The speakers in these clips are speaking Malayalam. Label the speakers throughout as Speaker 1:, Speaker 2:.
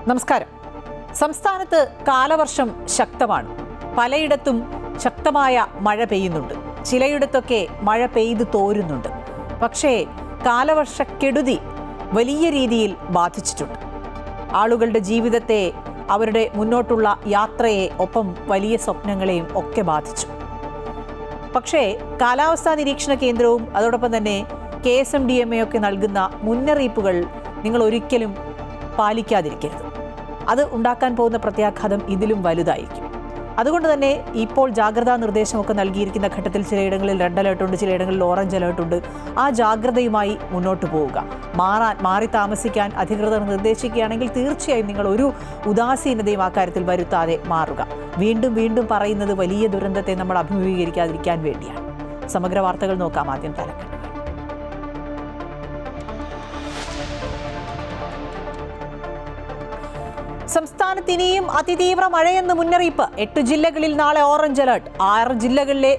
Speaker 1: നമസ്കാരം. സംസ്ഥാനത്ത് കാലവർഷം ശക്തമാണ്. പലയിടത്തും ശക്തമായ മഴ പെയ്യുന്നുണ്ട്. ചിലയിടത്തൊക്കെ മഴ പെയ്തു തോരുന്നുണ്ട്. പക്ഷേ കാലവർഷക്കെടുതി വലിയ രീതിയിൽ ബാധിച്ചിട്ടുണ്ട്. ആളുകളുടെ ജീവിതത്തെ, അവരുടെ മുന്നോട്ടുള്ള യാത്രയെ, ഒപ്പം വലിയ സ്വപ്നങ്ങളെയും ഒക്കെ ബാധിച്ചു. പക്ഷേ കാലാവസ്ഥാ നിരീക്ഷണ കേന്ദ്രവും അതോടൊപ്പം തന്നെ KSMDMA ഒക്കെ നൽകുന്ന മുന്നറിയിപ്പുകൾ നിങ്ങൾ ഒരിക്കലും പാലിക്കാതിരിക്കരുത്. അത് ഉണ്ടാക്കാൻ പോകുന്ന പ്രത്യാഘാതം ഇതിലും വലുതായിരിക്കും. അതുകൊണ്ട് തന്നെ ഇപ്പോൾ ജാഗ്രതാ നിർദ്ദേശമൊക്കെ നൽകിയിരിക്കുന്ന ഘട്ടത്തിൽ ചിലയിടങ്ങളിൽ റെഡ് അലേർട്ടുണ്ട്, ചിലയിടങ്ങളിൽ ഓറഞ്ച് അലേർട്ടുണ്ട്. ആ ജാഗ്രതയുമായി മുന്നോട്ട് പോവുക. മാറി താമസിക്കാൻ അധികൃതർ നിർദ്ദേശിക്കുകയാണെങ്കിൽ തീർച്ചയായും നിങ്ങൾ ഒരു ഉദാസീനതയും ആ കാര്യത്തിൽ വരുത്താതെ മാറുക. വീണ്ടും പറയുന്നത് വലിയ ദുരന്തത്തെ നമ്മൾ അഭിമുഖീകരിക്കാതിരിക്കാൻ വേണ്ടിയാണ്. സമഗ്ര വാർത്തകൾ നോക്കാം. ആദ്യം തലക്കെട്ട്. സംസ്ഥാനത്ത് ഇനിയും അതിതീവ്ര മഴയെന്ന് മുന്നറിയിപ്പ്. 8 ജില്ലകളിൽ നാളെ ഓറഞ്ച് അലേർട്ട്. 6 ജില്ലകളിലെ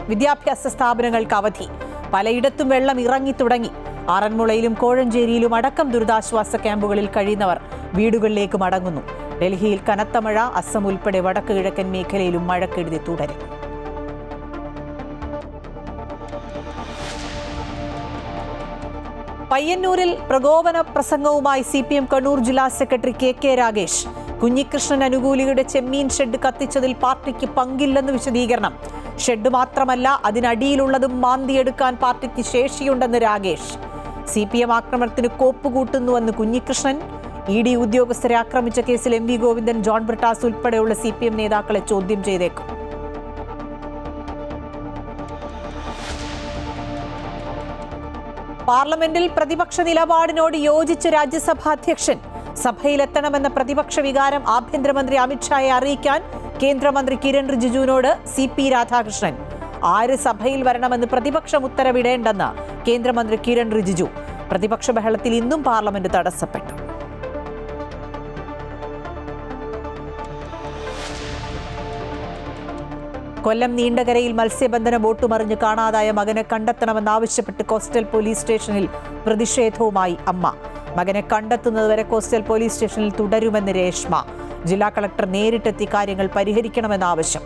Speaker 1: വിദ്യാഭ്യാസ സ്ഥാപനങ്ങൾക്ക് അവധി. പലയിടത്തും വെള്ളം ഇറങ്ങി തുടങ്ങി. ആറന്മുളയിലും കോഴഞ്ചേരിയിലും അടക്കം ദുരിതാശ്വാസ ക്യാമ്പുകളിൽ കഴിയുന്നവർ വീടുകളിലേക്ക് മടങ്ങുന്നു. ഡൽഹിയിൽ കനത്ത മഴ. അസം ഉൾപ്പെടെ വടക്ക് കിഴക്കൻ മേഖലയിലും മഴക്കെടുതി തുടരും. പയ്യന്നൂരിൽ പ്രകോപന പ്രസംഗവുമായി CPM കണ്ണൂർ ജില്ലാ സെക്രട്ടറി KK രാഗേഷ്. കുഞ്ഞികൃഷ്ണൻ അനുകൂലിയുടെ ചെമ്മീൻ ഷെഡ് കത്തിച്ചതിൽ പാർട്ടിക്ക് പങ്കില്ലെന്ന് വിശദീകരണം. ഷെഡ് മാത്രമല്ല, അതിനടിയിലുള്ളതും മാന്തിയെടുക്കാൻ പാർട്ടിക്ക് ശേഷിയുണ്ടെന്ന് രാഗേഷ്. CPM ആക്രമണത്തിന് കോപ്പുകൂട്ടുന്നുവെന്ന് കുഞ്ഞികൃഷ്ണൻ. ED ഉദ്യോഗസ്ഥരെ ആക്രമിച്ച കേസിൽ MV ഗോവിന്ദൻ, ജോൺ ബ്രിട്ടാസ് ഉൾപ്പെടെയുള്ള CPM നേതാക്കളെ ചോദ്യം ചെയ്തേക്കും. പാർലമെന്റിൽ പ്രതിപക്ഷ നിലപാടിനോട് യോജിച്ച രാജ്യസഭാ അധ്യക്ഷൻ. സഭയിലെത്തണമെന്ന പ്രതിപക്ഷ വികാരം ആഭ്യന്തരമന്ത്രി അമിത്ഷായെ അറിയിക്കാൻ കേന്ദ്രമന്ത്രി കിരൺ റിജിജുവിനോട് CP രാധാകൃഷ്ണൻ. ആര് സഭയിൽ വരണമെന്ന് പ്രതിപക്ഷം ഉത്തരവിടേണ്ടെന്ന് കേന്ദ്രമന്ത്രി കിരൺ റിജിജു. പ്രതിപക്ഷ ബഹളത്തിൽ ഇന്നും പാർലമെന്റ് തടസ്സപ്പെട്ടു. കൊല്ലം നീണ്ടകരയിൽ മത്സ്യബന്ധന ബോട്ട് മറിഞ്ഞ് കാണാതായ മകനെ കണ്ടെത്തണമെന്നാവശ്യപ്പെട്ട് കോസ്റ്റൽ പോലീസ് സ്റ്റേഷനിൽ പ്രതിഷേധവുമായി അമ്മ. മകനെ കണ്ടെത്തുന്നതുവരെ കോസ്റ്റൽ പോലീസ് സ്റ്റേഷനിൽ തുടരുമെന്ന് രേഷ്മ. ജില്ലാ കളക്ടർ നേരിട്ടെത്തി കാര്യങ്ങൾ പരിഹരിക്കണമെന്ന ആവശ്യം.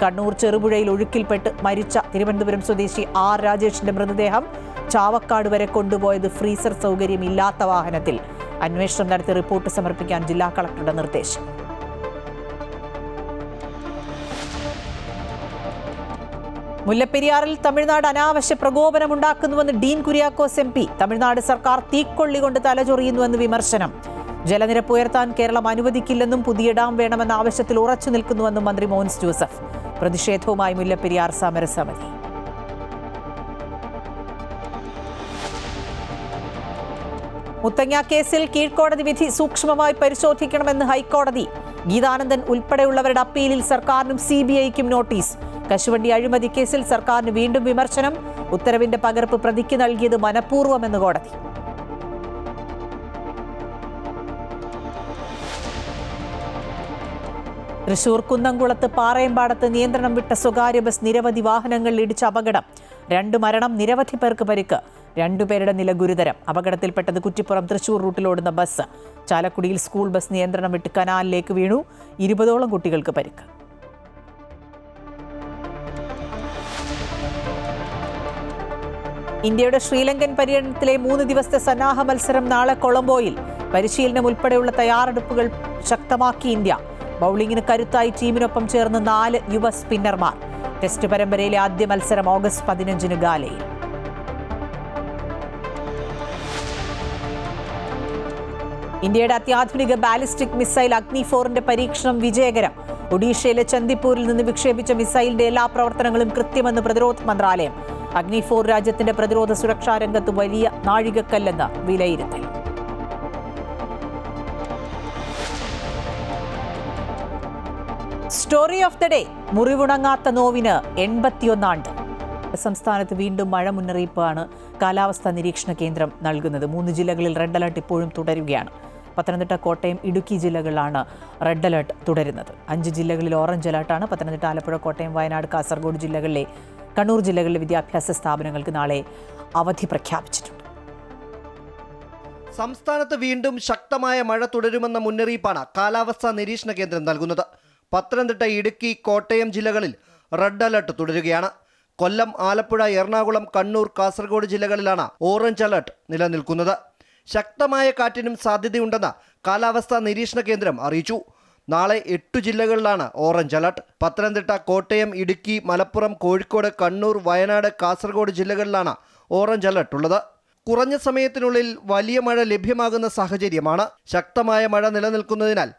Speaker 1: കണ്ണൂർ ചെറുപുഴയിൽ ഒഴുക്കിൽപ്പെട്ട് മരിച്ച തിരുവനന്തപുരം സ്വദേശി R രാജേഷിന്റെ മൃതദേഹം ചാവക്കാട് വരെ കൊണ്ടുപോയത് ഫ്രീസർ സൗകര്യമില്ലാത്ത വാഹനത്തിൽ. അന്വേഷണം നടത്തി റിപ്പോർട്ട് സമർപ്പിക്കാൻ ജില്ലാ കളക്ടറുടെ നിർദ്ദേശം. മുല്ലപ്പെരിയാറിൽ തമിഴ്നാട് അനാവശ്യ പ്രകോപനമുണ്ടാക്കുന്നുവെന്ന് ഡീൻ കുര്യാക്കോസ് MP. തമിഴ്നാട് സർക്കാർ തീക്കൊള്ളി കൊണ്ട് തലചൊറിയുന്നുവെന്ന് വിമർശനം. ജലനിരപ്പ് ഉയർത്താൻ കേരളം അനുവദിക്കില്ലെന്നും പുതിയ ഡാം വേണമെന്ന ആവശ്യത്തിൽ ഉറച്ചു നിൽക്കുന്നുവെന്നും മന്ത്രി മോൻസ് ജോസഫ്. പ്രതിഷേധവുമായി മുല്ലപ്പെരിയാർ സമരസമിതി. മുത്തങ്ങ കേസിൽ കീഴ്ക്കോടതി വിധി സൂക്ഷ്മമായി പരിശോധിക്കണമെന്ന് ഹൈക്കോടതി. ഗീതാനന്ദൻ ഉൾപ്പെടെയുള്ളവരുടെ അപ്പീലിൽ സർക്കാരിനും CBIക്കും നോട്ടീസ്. കശുവണ്ടി അഴിമതി കേസിൽ സർക്കാരിന് വീണ്ടും വിമർശനം. ഉത്തരവിന്റെ പകർപ്പ് പ്രതിക്ക് നൽകിയത് മനഃപൂർവ്വമെന്ന് കോടതി. തൃശൂർ കുന്നംകുളത്ത് പാറയമ്പാടത്ത് നിയന്ത്രണം വിട്ട സ്വകാര്യ ബസ് നിരവധി വാഹനങ്ങളിൽ ഇടിച്ച അപകടം. 2 മരണം, നിരവധി പേർക്ക് പരിക്ക്. 2 പേരുടെ നില ഗുരുതരം. അപകടത്തിൽപ്പെട്ടത് കുറ്റിപ്പുറം തൃശൂർ റൂട്ടിലോടുന്ന ബസ്. ചാലക്കുടിയിൽ സ്കൂൾ ബസ് നിയന്ത്രണം വിട്ട് കനാലിലേക്ക് വീണു. 20ഓളം കുട്ടികൾക്ക് പരിക്ക്. ഇന്ത്യയുടെ ശ്രീലങ്കൻ പര്യടനത്തിലെ 3 ദിവസത്തെ സന്നാഹ മത്സരം നാളെ കൊളംബോയിൽ. പരിശീലനം ഉൾപ്പെടെയുള്ള തയ്യാറെടുപ്പുകൾ ശക്തമാക്കി ഇന്ത്യ. ബൌളിംഗിന് കരുത്തായി ടീമിനൊപ്പം ചേർന്ന് 4 യുവ സ്പിന്നർമാർ. ടെസ്റ്റ് പരമ്പരയിലെ ആദ്യ മത്സരം ഓഗസ്റ്റ് 15 ഗാലയിൽ. ഇന്ത്യയുടെ അത്യാധുനിക ബാലിസ്റ്റിക് മിസൈൽ അഗ്നി-4ന്റെ പരീക്ഷണം വിജയകരം. ഒഡീഷയിലെ ചന്ദിപ്പൂരിൽ നിന്ന് വിക്ഷേപിച്ച മിസൈലിന്റെ എല്ലാ പ്രവർത്തനങ്ങളും കൃത്യമെന്ന് പ്രതിരോധ മന്ത്രാലയം. അഗ്നി-4 രാജ്യത്തിന്റെ പ്രതിരോധ സുരക്ഷാ രംഗത്ത് വലിയ നാഴികക്കല്ലെന്ന് വിലയിരുത്തൽ. Story of the day. മുറിവുണങ്ങാത്ത നോവിന് 81 ആണ്ട്. സംസ്ഥാനത്ത് വീണ്ടും മഴ മുന്നറിയിപ്പാണ് കാലാവസ്ഥാ നിരീക്ഷണ കേന്ദ്രം നൽകുന്നത്. 3 ജില്ലകളിൽ റെഡ് അലർട്ട് ഇപ്പോഴും തുടരുകയാണ്. പത്തനംതിട്ട, കോട്ടയം, ഇടുക്കി ജില്ലകളിലാണ് റെഡ് അലർട്ട് തുടരുന്നത്. 5 ജില്ലകളിൽ ഓറഞ്ച് അലർട്ടാണ്. പത്തനംതിട്ട, ആലപ്പുഴ, കോട്ടയം, വയനാട്, കാസർഗോഡ് ജില്ലകളിലെ കണ്ണൂർ ജില്ലകളിലെ വിദ്യാഭ്യാസ സ്ഥാപനങ്ങൾക്ക് നാളെ അവധി പ്രഖ്യാപിച്ചിട്ടുണ്ട്.
Speaker 2: സംസ്ഥാനത്ത് വീണ്ടും ശക്തമായ മഴ തുടരുമെന്ന മുന്നറിയിപ്പാണ് കാലാവസ്ഥാ നിരീക്ഷണ കേന്ദ്രം നൽകുന്നത്. പത്തനംതിട്ട, ഇടുക്കി, കോട്ടയം ജില്ലകളിൽ റെഡ് അലർട്ട് തുടരുകയാണ്. കൊല്ലം, ആലപ്പുഴ, എറണാകുളം, കണ്ണൂർ, കാസർഗോഡ് ജില്ലകളിലാണ് ഓറഞ്ച് അലർട്ട് നിലനിൽക്കുന്നത്. ശക്തമായ കാറ്റിനും സാധ്യതയുണ്ടെന്ന് കാലാവസ്ഥാ നിരീക്ഷണ കേന്ദ്രം അറിയിച്ചു. നാളെ 8 ജില്ലകളിലാണ് ഓറഞ്ച് അലർട്ട്. പത്തനംതിട്ട, കോട്ടയം, ഇടുക്കി, മലപ്പുറം, കോഴിക്കോട്, കണ്ണൂർ, വയനാട്, കാസർഗോഡ് ജില്ലകളിലാണ് ഓറഞ്ച് അലർട്ട് ഉള്ളത്. കുറഞ്ഞ സമയത്തിനുള്ളിൽ വലിയ മഴ ലഭ്യമാകുന്ന സാഹചര്യമാണ്. ശക്തമായ മഴ നിലനിൽക്കുന്നതിനാൽ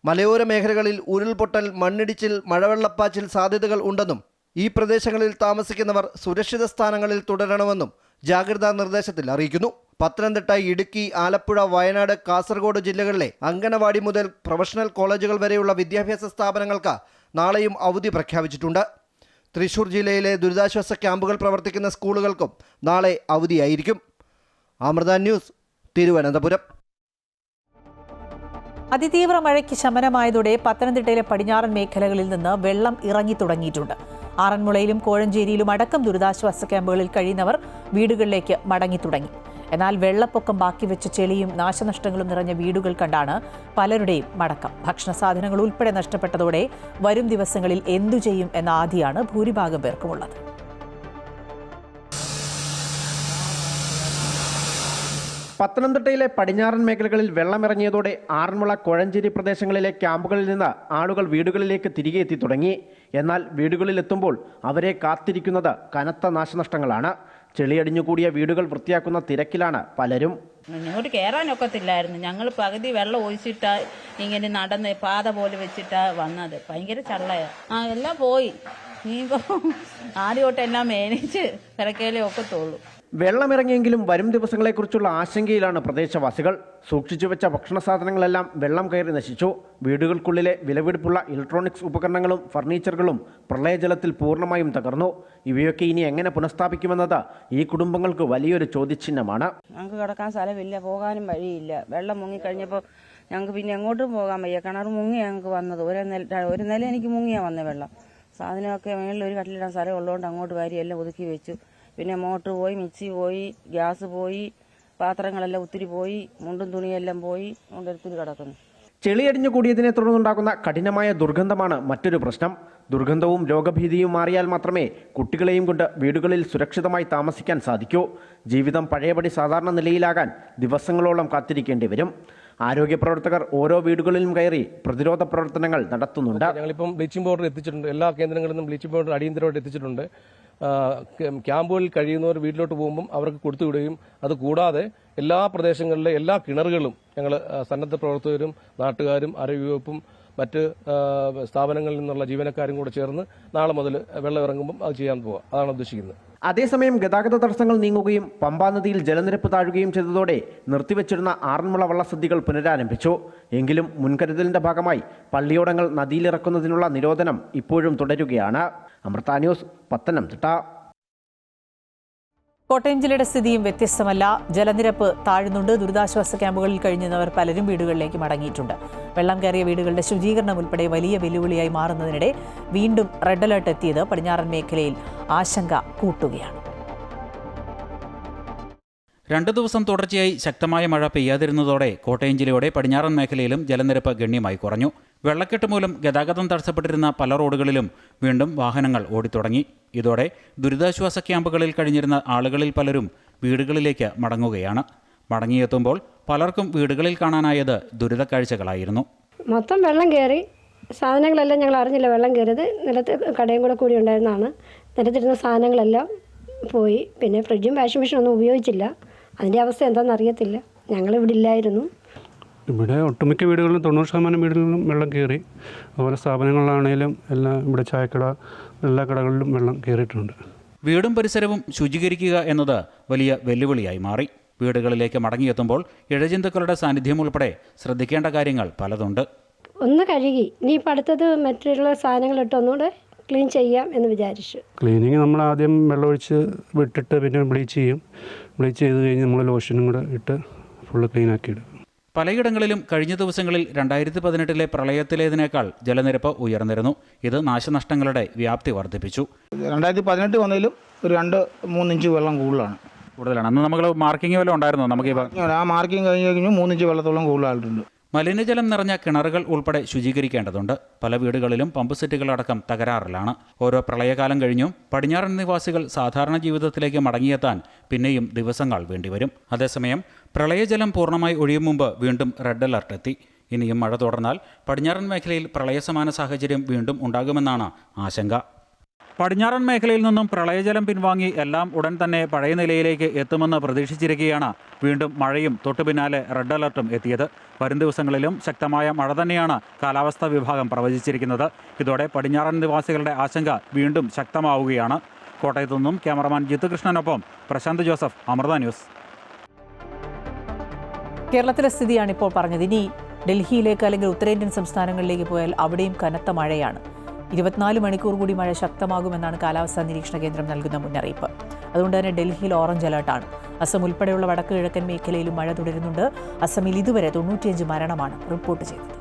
Speaker 2: മലയോര മേഖലകളിൽ ഉരുൾപൊട്ടൽ, മണ്ണിടിച്ചിൽ, മഴവെള്ളപ്പാച്ചിൽ സാധ്യതകൾ ഉണ്ടെന്നും ഈ പ്രദേശങ്ങളിൽ താമസിക്കുന്നവർ സുരക്ഷിത സ്ഥാനങ്ങളിൽ തുടരണമെന്നും ജാഗ്രതാ നിർദ്ദേശത്തിൽ അറിയിക്കുന്നു. പത്തനംതിട്ട, ഇടുക്കി, ആലപ്പുഴ, വയനാട്, കാസർഗോഡ് ജില്ലകളിലെ അംഗനവാടി മുതൽ പ്രൊഫഷണൽ കോളേജുകൾ വരെയുള്ള വിദ്യാഭ്യാസ സ്ഥാപനങ്ങൾക്ക് നാളെയും അവധി പ്രഖ്യാപിച്ചിട്ടുണ്ട്. തൃശൂർ ജില്ലയിലെ ദുരിതാശ്വാസ ക്യാമ്പുകൾ പ്രവർത്തിക്കുന്ന സ്കൂളുകൾക്കും നാളെ അവധിയായിരിക്കും. അമൃത ന്യൂസ്, തിരുവനന്തപുരം.
Speaker 1: അതിതീവ്ര മഴയ്ക്ക് ശമനമായതോടെ പത്തനംതിട്ടയിലെ പടിഞ്ഞാറൻ മേഖലകളിൽ നിന്ന് വെള്ളം ഇറങ്ങി തുടങ്ങിയിട്ടുണ്ട്. ആറന്മുളയിലും കോഴഞ്ചേരിയിലും അടക്കം ദുരിതാശ്വാസ ക്യാമ്പുകളിൽ കഴിയുന്നവർ വീടുകളിലേക്ക് മടങ്ങി തുടങ്ങി. എന്നാൽ വെള്ളപ്പൊക്കം ബാക്കി വെച്ച ചെളിയും നാശനഷ്ടങ്ങളും നിറഞ്ഞ വീടുകൾ കണ്ടാണ് പലരുടെയും മടക്കം. ഭക്ഷണ സാധനങ്ങൾ ഉൾപ്പെടെ നഷ്ടപ്പെട്ടതോടെ വരും ദിവസങ്ങളിൽ എന്തു ചെയ്യും എന്ന ആധിയാണ് ഭൂരിഭാഗം പേർക്കുമുള്ളത്.
Speaker 3: പത്തനംതിട്ടയിലെ പടിഞ്ഞാറൻ മേഖലകളിൽ വെള്ളമിറങ്ങിയതോടെ ആറന്മുള, കോഴഞ്ചേരി പ്രദേശങ്ങളിലെ ക്യാമ്പുകളിൽ നിന്ന് ആളുകൾ വീടുകളിലേക്ക് തിരികെ എത്തി തുടങ്ങി. എന്നാൽ വീടുകളിലെത്തുമ്പോൾ അവരെ കാത്തിരിക്കുന്നത് കനത്ത നാശനഷ്ടങ്ങളാണ്. ചെളിയടിഞ്ഞുകൂടിയ വീടുകൾ വൃത്തിയാക്കുന്ന തിരക്കിലാണ് പലരും.
Speaker 4: ഇങ്ങോട്ട് കയറാനൊക്കത്തില്ലായിരുന്നു. ഞങ്ങൾ പകുതി വെള്ളം ഒഴിച്ചിട്ടാ ഇങ്ങനെ നടന്ന് പാത പോലെ വെച്ചിട്ടാ വന്നത്. ഭയങ്കര ചള്ളയാ. എല്ലാം പോയി. ഇനിയിപ്പോൾ ആദ്യമായിട്ടെല്ലാം മേടിച്ച് കിടക്കയിലേ ഒക്കത്തുള്ളൂ.
Speaker 3: വെള്ളമിറങ്ങിയെങ്കിലും വരും ദിവസങ്ങളെക്കുറിച്ചുള്ള ആശങ്കയിലാണ് പ്രദേശവാസികൾ. സൂക്ഷിച്ചു വെച്ച ഭക്ഷണ സാധനങ്ങളെല്ലാം വെള്ളം കയറി നശിച്ചു. വീടുകൾക്കുള്ളിലെ വിലപിടിപ്പുള്ള ഇലക്ട്രോണിക്സ് ഉപകരണങ്ങളും ഫർണിച്ചറുകളും പ്രളയജലത്തിൽ പൂർണ്ണമായും തകർന്നു. ഇവയൊക്കെ ഇനി എങ്ങനെ പുനഃസ്ഥാപിക്കുമെന്നത് ഈ കുടുംബങ്ങൾക്ക് വലിയൊരു ചോദ്യചിഹ്നമാണ്.
Speaker 5: ഞങ്ങൾക്ക് കിടക്കാൻ സ്ഥലമില്ല, പോകാനും വഴിയില്ല. വെള്ളം മുങ്ങിക്കഴിഞ്ഞപ്പോൾ ഞങ്ങൾക്ക് പിന്നെ എങ്ങോട്ടും പോകാൻ വയ്യ. കിണർ മുങ്ങി ഞങ്ങൾക്ക് വന്നത്. ഒരു നില എനിക്ക് മുങ്ങിയാണ് വന്നത് വെള്ളം. സാധനമൊക്കെ മേളിൽ ഒരു കട്ടിലിടാൻ സ്ഥലം ഉള്ളതുകൊണ്ട് അങ്ങോട്ട് വാരി എല്ലാം ഒതുക്കി വെച്ചു. പിന്നെ മോട്ടർ പോയി, മിക്സി പോയി, ഗ്യാസ് പോയി, പാത്രങ്ങളെല്ലാം ഒത്തിരി പോയി, മുണ്ടും തുണിയെല്ലാം പോയി, ഒത്തിരി കിടക്കുന്നു.
Speaker 3: ചെളിയടിഞ്ഞു കൂടിയതിനെ തുടർന്നുണ്ടാകുന്ന കഠിനമായ ദുർഗന്ധമാണ് മറ്റൊരു പ്രശ്നം. ദുർഗന്ധവും രോഗഭീതിയും മാറിയാൽ മാത്രമേ കുട്ടികളെയും കൊണ്ട് വീടുകളിൽ സുരക്ഷിതമായി താമസിക്കാൻ സാധിക്കൂ. ജീവിതം പഴയപടി സാധാരണ നിലയിലാകാൻ ദിവസങ്ങളോളം കാത്തിരിക്കേണ്ടി വരും. ആരോഗ്യ പ്രവർത്തകർ ഓരോ വീടുകളിലും കയറി പ്രതിരോധ പ്രവർത്തനങ്ങൾ നടത്തുന്നുണ്ട്.
Speaker 6: ഞങ്ങളിപ്പം ബ്ലീച്ചിങ് പൗഡർ എത്തിച്ചിട്ടുണ്ട്. എല്ലാ കേന്ദ്രങ്ങളിൽ നിന്നും ബ്ലീച്ചിങ് പൗഡർ അടിയന്തരമായിട്ട് എത്തിച്ചിട്ടുണ്ട്. ക്യാമ്പുകളിൽ കഴിയുന്നവർ വീട്ടിലോട്ട് പോകുമ്പം അവർക്ക് കൊടുത്തുവിടുകയും അതുകൂടാതെ എല്ലാ പ്രദേശങ്ങളിലെ എല്ലാ കിണറുകളും ഞങ്ങൾ സന്നദ്ധ പ്രവർത്തകരും നാട്ടുകാരും ആരോഗ്യവകുപ്പും മറ്റ് സ്ഥാപനങ്ങളിൽ നിന്നുള്ള ജീവനക്കാരും കൂടെ ചേർന്ന് നാളെ മുതൽ വെള്ളം ഇറങ്ങുമ്പം അത് ചെയ്യാൻ പോവുക. അതാണ് ഉദ്ദേശിക്കുന്നത്.
Speaker 3: അതേസമയം ഗതാഗത തടസ്സങ്ങൾ നീങ്ങുകയും പമ്പാ നദിയിൽ ജലനിരപ്പ് താഴുകയും ചെയ്തതോടെ നിർത്തിവെച്ചിരുന്ന ആറന്മുള വള്ളസദ്യകൾ പുനരാരംഭിച്ചു. എങ്കിലും മുൻകരുതലിന്റെ ഭാഗമായി പള്ളിയോടങ്ങൾ നദിയിലിറക്കുന്നതിനുള്ള നിരോധനം ഇപ്പോഴും തുടരുകയാണ്. അമൃത ന്യൂസ്, പത്തനംതിട്ട.
Speaker 1: കോട്ടയം ജില്ലയുടെ സ്ഥിതിയും വ്യത്യസ്തമല്ല. ജലനിരപ്പ് താഴുന്നുണ്ട്. ദുരിതാശ്വാസ ക്യാമ്പുകളിൽ കഴിഞ്ഞവർ പലരും വീടുകളിലേക്ക് മടങ്ങിയിട്ടുണ്ട്. വെള്ളം കയറിയ വീടുകളുടെ ശുചീകരണം ഉൾപ്പെടെ വലിയ വെല്ലുവിളിയായി മാറുന്നതിനിടെ വീണ്ടും റെഡ് അലർട്ട് എത്തിയത് പടിഞ്ഞാറൻ മേഖലയിൽ ആശങ്ക കൂട്ടുകയാണ്.
Speaker 7: 2 ദിവസം തുടർച്ചയായി ശക്തമായ മഴ പെയ്യാതിരുന്നതോടെ കോട്ടയം ജില്ലയുടെ പടിഞ്ഞാറൻ മേഖലയിലും ജലനിരപ്പ് ഗണ്യമായി കുറഞ്ഞു. വെള്ളക്കെട്ട് മൂലം ഗതാഗതം തടസ്സപ്പെട്ടിരുന്ന പല റോഡുകളിലും വീണ്ടും വാഹനങ്ങൾ ഓടിത്തുടങ്ങി. ഇതോടെ ദുരിതാശ്വാസ ക്യാമ്പുകളിൽ കഴിഞ്ഞിരുന്ന ആളുകളിൽ പലരും വീടുകളിലേക്ക് മടങ്ങുകയാണ്. മടങ്ങിയെത്തുമ്പോൾ പലർക്കും വീടുകളിൽ കാണാനായത് ദുരിതക്കാഴ്ചകളായിരുന്നു.
Speaker 8: മൊത്തം വെള്ളം കയറി. സാധനങ്ങളെല്ലാം ഞങ്ങൾ അറിഞ്ഞില്ല വെള്ളം കയറിയത്. നിലത്ത് കടയും കൂടി ഉണ്ടായിരുന്നതാണ്. നിലത്തിരുന്ന സാധനങ്ങളെല്ലാം പോയി. പിന്നെ ഫ്രിഡ്ജും വാഷിംഗ് മെഷീനും ഒന്നും ഉപയോഗിച്ചില്ല. അതിൻ്റെ അവസ്ഥ എന്താണെന്ന് അറിയത്തില്ല. ഞങ്ങളിവിടെ ഇല്ലായിരുന്നു.
Speaker 9: ഇവിടെ ഒട്ടുമിക്ക വീടുകളിലും 90% വീടുകളിലും വെള്ളം കയറി. അതുപോലെ സ്ഥാപനങ്ങളിലാണെങ്കിലും എല്ലാം ഇവിടെ ചായക്കട എല്ലാ കടകളിലും വെള്ളം കയറിയിട്ടുണ്ട്.
Speaker 7: വീടും പരിസരവും ശുചീകരിക്കുക എന്നത് വലിയ വെല്ലുവിളിയായി മാറി. വീടുകളിലേക്ക് മടങ്ങിയെത്തുമ്പോൾ ഇഴജന്തുക്കളുടെ സാന്നിധ്യം ഉൾപ്പെടെ ശ്രദ്ധിക്കേണ്ട കാര്യങ്ങൾ പലതുണ്ട്.
Speaker 8: ഒന്ന് കഴുകി ഇനിയിപ്പോൾ അടുത്തത് മറ്റുള്ള സാധനങ്ങളിട്ട് ഒന്നുകൂടെ ക്ലീൻ ചെയ്യാം എന്ന് വിചാരിച്ചു.
Speaker 9: ക്ലീനിങ് നമ്മൾ ആദ്യം വെള്ളമൊഴിച്ച് വിട്ടിട്ട് പിന്നെ ബ്ലീച്ച് ചെയ്യും. ബ്ലീച്ച് ചെയ്ത് കഴിഞ്ഞ് നമ്മൾ ലോഷനും കൂടെ ഇട്ട് ഫുള്ള് ക്ലീനാക്കിയിടും.
Speaker 7: പലയിടങ്ങളിലും കഴിഞ്ഞ ദിവസങ്ങളിൽ 2018 പ്രളയത്തിലേതിനേക്കാൾ ജലനിരപ്പ് ഉയർന്നിരുന്നു. ഇത് നാശനഷ്ടങ്ങളുടെ വ്യാപ്തി വർദ്ധിപ്പിച്ചു.
Speaker 10: 2018 വന്നതിലും ഒരു 2-3 ഇഞ്ച് വെള്ളം കൂടുതലാണ്.
Speaker 7: കൂടുതലാണ്. അന്ന് നമ്മൾ മാർക്കിംഗ് വല്ലതും ഉണ്ടായിരുന്നോ? നമുക്ക്
Speaker 10: ആ മാർക്കിംഗ് കഴിഞ്ഞ് 3 ഇഞ്ച് വെള്ളത്തോളം കൂടുതലായിട്ടുണ്ട്.
Speaker 7: മലിനജലം നിറഞ്ഞ കിണറുകൾ ഉൾപ്പെടെ ശുചീകരിക്കേണ്ടതുണ്ട്. പല വീടുകളിലും പമ്പ് സെറ്റുകളടക്കം തകരാറിലാണ്. ഓരോ പ്രളയകാലം കഴിഞ്ഞും പടിഞ്ഞാറൻ നിവാസികൾ സാധാരണ ജീവിതത്തിലേക്ക് മടങ്ങിയെത്താൻ പിന്നെയും ദിവസങ്ങൾ വേണ്ടിവരും. അതേസമയം പ്രളയജലം പൂർണ്ണമായി ഒഴിയും മുമ്പ് വീണ്ടും റെഡ് അലർട്ട് എത്തി. ഇനിയും മഴ തുടർന്നാൽ പടിഞ്ഞാറൻ മേഖലയിൽ പ്രളയസമാന സാഹചര്യം വീണ്ടും ഉണ്ടാകുമെന്നാണ് ആശങ്ക. പടിഞ്ഞാറൻ മേഖലയിൽ നിന്നും പ്രളയജലം പിൻവാങ്ങി എല്ലാം ഉടൻ തന്നെ പഴയ നിലയിലേക്ക് എത്തുമെന്ന് പ്രതീക്ഷിച്ചിരിക്കുകയാണ് വീണ്ടും മഴയും തൊട്ടു പിന്നാലെ റെഡ് അലർട്ടും എത്തിയത്. വരും ദിവസങ്ങളിലും ശക്തമായ മഴ തന്നെയാണ് കാലാവസ്ഥാ വിഭാഗം പ്രവചിച്ചിരിക്കുന്നത്. ഇതോടെ പടിഞ്ഞാറൻ നിവാസികളുടെ ആശങ്ക വീണ്ടും ശക്തമാവുകയാണ്. കോട്ടയത്തു നിന്നും ക്യാമറമാൻ ജിത്തുകൃഷ്ണനൊപ്പം പ്രശാന്ത് ജോസഫ്, അമൃത ന്യൂസ്.
Speaker 1: കേരളത്തിലെ സ്ഥിതിയാണ് ഇപ്പോൾ പറഞ്ഞത്. ഇനി ഡൽഹിയിലേക്ക് അല്ലെങ്കിൽ ഉത്തരേന്ത്യൻ സംസ്ഥാനങ്ങളിലേക്ക് പോയാൽ അവിടെയും കനത്ത മഴയാണ്. 24 മണിക്കൂർ കൂടി മഴ ശക്തമാകുമെന്നാണ് കാലാവസ്ഥാ നിരീക്ഷണ കേന്ദ്രം നൽകുന്ന മുന്നറിയിപ്പ്. അതുകൊണ്ട് തന്നെ ഡൽഹിയിൽ ഓറഞ്ച് അലർട്ടാണ്. അസം ഉൾപ്പെടെയുള്ള വടക്ക് കിഴക്കൻ മേഖലയിലും മഴ തുടരുന്നുണ്ട്. അസമിൽ ഇതുവരെ 95 മരണമാണ് റിപ്പോർട്ട് ചെയ്തത്.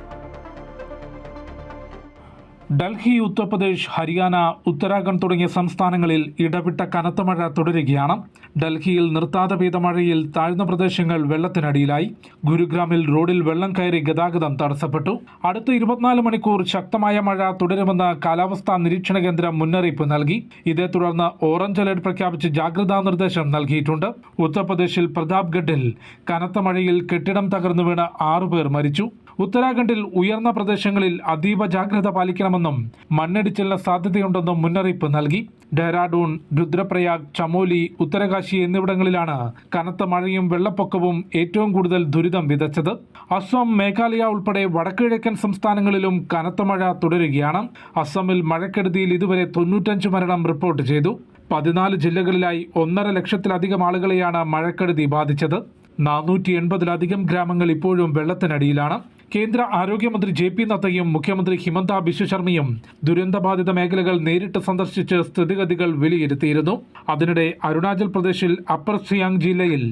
Speaker 11: ഡൽഹി, ഉത്തർപ്രദേശ്, ഹരിയാന, ഉത്തരാഖണ്ഡ് തുടങ്ങിയ സംസ്ഥാനങ്ങളിൽ ഇടവിട്ട കനത്ത മഴ തുടരുകയാണ്. ഡൽഹിയിൽ നിർത്താതെ പെയ്ത മഴയിൽ താഴ്ന്ന പ്രദേശങ്ങൾ വെള്ളത്തിനടിയിലായി. ഗുരുഗ്രാമിൽ റോഡിൽ വെള്ളം കയറി ഗതാഗതം തടസ്സപ്പെട്ടു. അടുത്ത 24 മണിക്കൂർ ശക്തമായ മഴ തുടരുമെന്ന് കാലാവസ്ഥാ നിരീക്ഷണ കേന്ദ്രം മുന്നറിയിപ്പ് നൽകി. ഇതേ തുടർന്ന് ഓറഞ്ച് അലർട്ട് പ്രഖ്യാപിച്ച് ജാഗ്രതാ നിർദ്ദേശം നൽകിയിട്ടുണ്ട്. ഉത്തർപ്രദേശിൽ പ്രതാപ്ഗഡിൽ കനത്ത മഴയിൽ കെട്ടിടം തകർന്നു വീണ് 6 പേർ മരിച്ചു. ഉത്തരാഖണ്ഡിൽ ഉയർന്ന പ്രദേശങ്ങളിൽ അതീവ ജാഗ്രത പാലിക്കണമെന്നും മണ്ണിടിച്ചിലിന് സാധ്യതയുണ്ടെന്നും മുന്നറിയിപ്പ് നൽകി. ഡെഹ്റാഡൂൺ, രുദ്രപ്രയാഗ്, ചമോലി, ഉത്തരകാശി എന്നിവിടങ്ങളിലാണ് കനത്ത മഴയും വെള്ളപ്പൊക്കവും ഏറ്റവും കൂടുതൽ ദുരിതം വിതച്ചത്. അസം, മേഘാലയ ഉൾപ്പെടെ വടക്കുകിഴക്കൻ സംസ്ഥാനങ്ങളിലും കനത്ത മഴ തുടരുകയാണ്. അസമിൽ മഴക്കെടുതിയിൽ ഇതുവരെ 95 മരണം റിപ്പോർട്ട് ചെയ്തു. 14 ജില്ലകളിലായി 1.5 ലക്ഷത്തിലധികം ആളുകളെയാണ് മഴക്കെടുതി ബാധിച്ചത്. 480-ലധികം ഗ്രാമങ്ങൾ ഇപ്പോഴും വെള്ളത്തിനടിയിലാണ്. കേന്ദ്ര ആരോഗ്യമന്ത്രി JP നദ്ദയും മുഖ്യമന്ത്രി ഹിമന്ത ബിശ്വ ശർമ്മയും ദുരന്തബാധിത മേഖലകൾ നേരിട്ട് സന്ദർശിച്ച് സ്ഥിതിഗതികൾ വിലയിരുത്തിയിരുന്നു. അതിനിടെ അരുണാചൽ പ്രദേശിൽ അപ്പർ സിയാങ് ജില്ലയിൽ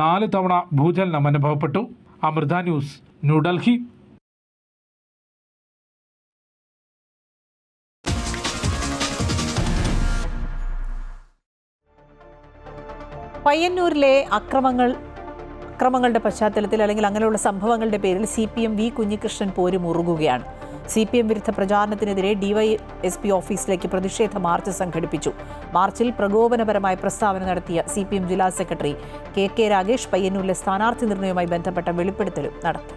Speaker 11: 4 തവണ ഭൂചലനം അനുഭവപ്പെട്ടു. അമൃത ന്യൂസ്, ന്യൂഡൽഹി.
Speaker 1: പയ്യന്നൂരിലെ അക്രമങ്ങളുടെ പശ്ചാത്തലത്തിൽ അല്ലെങ്കിൽ അങ്ങനെയുള്ള സംഭവങ്ങളുടെ പേരിൽ CPM വി കുഞ്ഞികൃഷ്ണൻ പോര് മുറുകുകയാണ്. CPM വിരുദ്ധ പ്രചാരണത്തിനെതിരെ DYSP ഓഫീസിലേക്ക് പ്രതിഷേധ മാർച്ച് സംഘടിപ്പിച്ചു. മാർച്ചിൽ പ്രകോപനപരമായ പ്രസ്താവന നടത്തിയ CPM ജില്ലാ സെക്രട്ടറി KK രാഗേഷ് പയ്യന്നൂരിലെ സ്ഥാനാർത്ഥി നിർണയവുമായി ബന്ധപ്പെട്ട വെളിപ്പെടുത്തലും നടത്തി.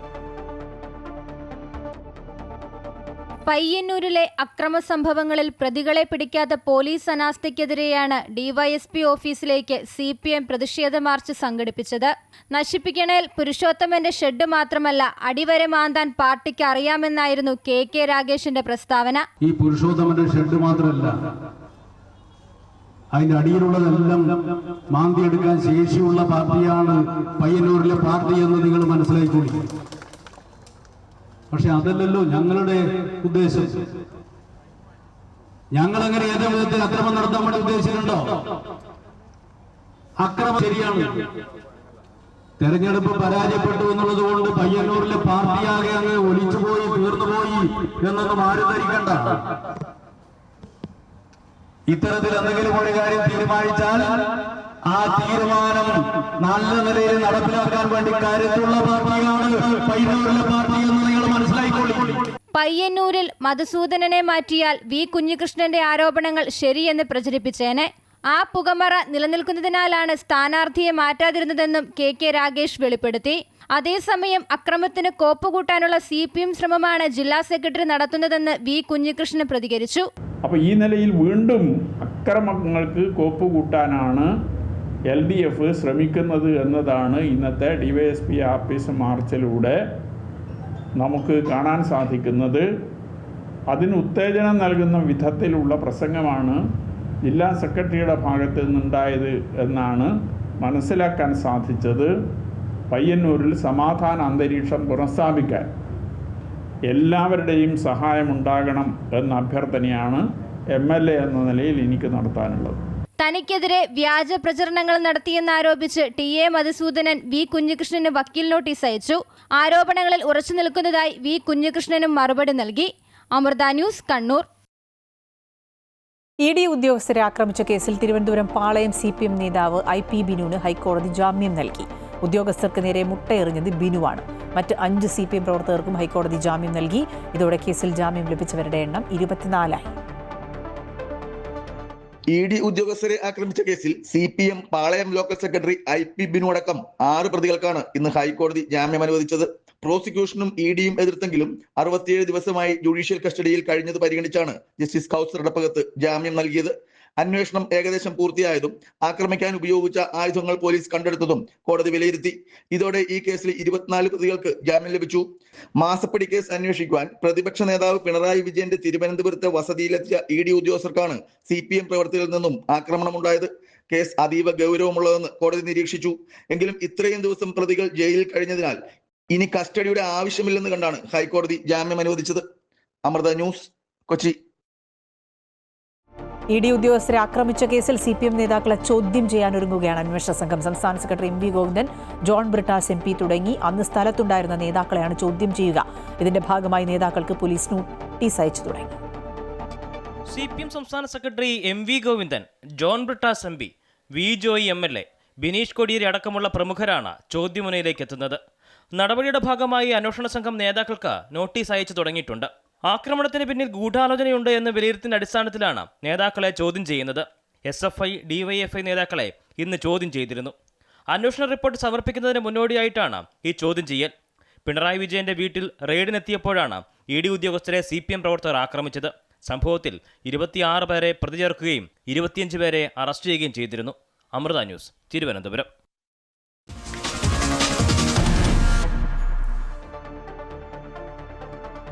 Speaker 12: പയ്യന്നൂരിലെ അക്രമ സംഭവങ്ങളിൽ പ്രതികളെ പിടിക്കാത്ത പോലീസ് അനാസ്ഥയ്ക്കെതിരെയാണ് DYSP ഓഫീസിലേക്ക് CPM പ്രതിഷേധ മാർച്ച് സംഘടിപ്പിച്ചത്. നശിപ്പിക്കണേൽ പുരുഷോത്തമന്റെ ഷെഡ് മാത്രമല്ല, അടിവരെ മാന്താൻ പാർട്ടിക്ക് അറിയാമെന്നായിരുന്നു KK രാഗേഷിന്റെ പ്രസ്താവന.
Speaker 13: ഈ പുരുഷോത്തമന്റെ ഷെഡ് മാത്രമല്ല, അതിന്റെ അടിയിലുള്ളതെല്ലാം മാന്തിയെടുക്കാൻ ശേഷിയുള്ള പാർട്ടിയാണ് പയ്യന്നൂരിലെ പാർട്ടി എന്ന് നിങ്ങൾ മനസ്സിലാക്കിക്കൊള്ളി. പക്ഷെ അതല്ലല്ലോ ഞങ്ങളുടെ ഉദ്ദേശം. ഞങ്ങളങ്ങനെ ഏതോ വിധത്തിൽ അക്രമം നടത്താൻ വേണ്ടി ഉദ്ദേശിച്ചിട്ടുണ്ടോ? അക്രമം ശരിയാണ്. തെരഞ്ഞെടുപ്പ് പരാജയപ്പെട്ടു എന്നുള്ളത് കൊണ്ട് പയ്യന്നൂരിലെ പാർട്ടിയാകെ അങ്ങ് ഒലിച്ചുപോയി തീർന്നുപോയി എന്നൊന്നും ആരും ധരിക്കണ്ട. ഇത്തരത്തിൽ എന്തെങ്കിലും ഒരു കാര്യം തീരുമാനിച്ചാൽ ആ തീരുമാനം നല്ല നിലയിൽ നടപ്പിലാക്കാൻ വേണ്ടി കരുത്തുള്ള പാർട്ടിയാണ് പയ്യന്നൂരിലെ പാർട്ടി എന്ന് നിങ്ങൾ മനസ്സിലാക്കിക്കൊള്ളി.
Speaker 12: പയ്യന്നൂരിൽ മധുസൂദനനെ മാറ്റിയാൽ വി കുഞ്ഞികൃഷ്ണന്റെ ആരോപണങ്ങൾ ശരിയെന്ന് പ്രചരിപ്പിച്ചേനെ. ആ പുകമറ നിലനിൽക്കുന്നതിനാലാണ് സ്ഥാനാർത്ഥിയെ മാറ്റാതിരുന്നതെന്നും KK രാഗേഷ് വെളിപ്പെടുത്തി. അതേസമയം അക്രമത്തിന് കോപ്പുകൂട്ടാനുള്ള CPM ശ്രമമാണ് ജില്ലാ സെക്രട്ടറി നടത്തുന്നതെന്ന് വി കുഞ്ഞികൃഷ്ണൻ പ്രതികരിച്ചു.
Speaker 14: അപ്പോൾ ഈ നിലയിൽ വീണ്ടും അക്രമങ്ങൾക്ക് കോപ്പുകൂട്ടാനാണ് LDF ശ്രമിക്കുന്നത് എന്നതാണ് ഇന്നത്തെ DYSP ഓഫീസ് മാർച്ചിലൂടെ നമുക്ക് കാണാൻ സാധിക്കുന്നത്. അതിന് ഉത്തേജനം നൽകുന്ന വിധത്തിലുള്ള പ്രസംഗമാണ് ജില്ലാ സെക്രട്ടറിയുടെ ഭാഗത്ത് നിന്നുണ്ടായത് എന്നാണ് മനസ്സിലാക്കാൻ സാധിച്ചത്. പയ്യന്നൂരിൽ സമാധാന അന്തരീക്ഷം പുനഃസ്ഥാപിക്കാൻ എല്ലാവരുടെയും സഹായമുണ്ടാകണം എന്ന അഭ്യർത്ഥനയാണ് MLA എന്ന നിലയിൽ എനിക്ക് നടത്താനുള്ളത്.
Speaker 12: തനിക്കെതിരെ വ്യാജ പ്രചരണങ്ങൾ നടത്തിയെന്നാരോപിച്ച് TA മധുസൂദനൻ വി കുഞ്ഞികൃഷ്ണന് വക്കീൽ നോട്ടീസ് അയച്ചു. ആരോപണങ്ങളിൽ ഉറച്ചു നിൽക്കുന്നതായി വി കുഞ്ഞികൃഷ്ണനും മറുപടി നൽകി. അമൃത ന്യൂസ്, കണ്ണൂർ.
Speaker 1: ED ഉദ്യോഗസ്ഥരെ ആക്രമിച്ച കേസിൽ തിരുവനന്തപുരം പാളയം CPM നേതാവ് IP ബിനുവിന് ഹൈക്കോടതി ജാമ്യം നൽകി. ഉദ്യോഗസ്ഥർക്ക് നേരെ മുട്ടയെറിഞ്ഞത് ബിനുവാണ്. മറ്റ് 5 CPM പ്രവർത്തകർക്കും ഹൈക്കോടതി ജാമ്യം നൽകി. ഇതോടെ കേസിൽ ജാമ്യം ലഭിച്ചവരുടെ എണ്ണം 24 ആയി.
Speaker 13: ED ഉദ്യോഗസ്ഥരെ ആക്രമിച്ച കേസിൽ CPM പാളയം ലോക്കൽ സെക്രട്ടറി IP ബിനു അടക്കം 6 പ്രതികൾക്കാണ് ഇന്ന് ഹൈക്കോടതി ജാമ്യം അനുവദിച്ചത്. പ്രോസിക്യൂഷനും EDയും എതിർത്തെങ്കിലും 67 ദിവസമായി ജുഡീഷ്യൽ കസ്റ്റഡിയിൽ കഴിഞ്ഞത് പരിഗണിച്ചാണ് ജസ്റ്റിസ് കൗസർ ഇടപ്പകത്ത് ജാമ്യം നൽകിയത്. അന്വേഷണം ഏകദേശം പൂർത്തിയായതും ആക്രമിക്കാൻ ഉപയോഗിച്ച ആയുധങ്ങൾ പോലീസ് കണ്ടെടുത്തതും കോടതി വിലയിരുത്തി. ഇതോടെ ഈ കേസിൽ 24 പ്രതികൾക്ക് ജാമ്യം ലഭിച്ചു. മാസപ്പടി കേസ് അന്വേഷിക്കുവാൻ പ്രതിപക്ഷ നേതാവ് പിണറായി വിജയന്റെ തിരുവനന്തപുരത്തെ വസതിയിലെത്തിയ ED ഉദ്യോഗസ്ഥർക്കാണ് CPM പ്രവർത്തകരിൽ നിന്നും ആക്രമണമുണ്ടായത്. കേസ് അതീവ ഗൗരവമുള്ളതെന്ന് കോടതി നിരീക്ഷിച്ചു. എങ്കിലും ഇത്രയും ദിവസം പ്രതികൾ ജയിലിൽ കഴിഞ്ഞതിനാൽ ഇനി കസ്റ്റഡിയുടെ ആവശ്യമില്ലെന്ന് കണ്ടാണ് ഹൈക്കോടതി ജാമ്യം അനുവദിച്ചത്. അമൃത ന്യൂസ്, കൊച്ചി.
Speaker 1: ED ഉദ്യോഗസ്ഥരെ ആക്രമിച്ച കേസിൽ CPM നേതാക്കളെ ചോദ്യം ചെയ്യാനൊരുങ്ങുകയാണ് അന്വേഷണ സംഘം. സംസ്ഥാന secretary MV Govindan, John Brittas MP തുടങ്ങി അന്ന് സ്ഥലത്തുണ്ടായിരുന്ന നേതാക്കളെയാണ് ചോദ്യം ചെയ്യുക. ഇതിന്റെ ഭാഗമായി നേതാക്കൾക്ക് പോലീസ് നോട്ടീസ് അയച്ചു തുടങ്ങി.
Speaker 15: CPM സംസ്ഥാന secretary MV Govindan, John Brittas MP, V Joy MLA, Bineesh Kodiyeri അടക്കമുള്ള പ്രമുഖരാണ് ചോദ്യമുനയിലേക്ക് എത്തുന്നത്. നടപടിയുടെ ഭാഗമായി അന്വേഷണ സംഘം നേതാക്കൾക്ക് നോട്ടീസ് അയച്ചു തുടങ്ങിയിട്ടുണ്ട്. ആക്രമണത്തിന് പിന്നിൽ ഗൂഢാലോചനയുണ്ട് എന്ന വിലയിരുത്തിന്റെ അടിസ്ഥാനത്തിലാണ് നേതാക്കളെ ചോദ്യം ചെയ്യുന്നത്. SFI, DYFI നേതാക്കളെ ഇന്ന് ചോദ്യം ചെയ്തിരുന്നു. അന്വേഷണ റിപ്പോർട്ട് സമർപ്പിക്കുന്നതിന് മുന്നോടിയായിട്ടാണ് ഈ ചോദ്യം ചെയ്യൽ. പിണറായി വിജയന്റെ വീട്ടിൽ റെയ്ഡിനെത്തിയപ്പോഴാണ് ED ഉദ്യോഗസ്ഥരെ CPM പ്രവർത്തകർ ആക്രമിച്ചത്. സംഭവത്തിൽ 26 പേരെ പ്രതി ചേർക്കുകയും 25 പേരെ അറസ്റ്റ് ചെയ്യുകയും ചെയ്തിരുന്നു. അമൃത ന്യൂസ്, തിരുവനന്തപുരം.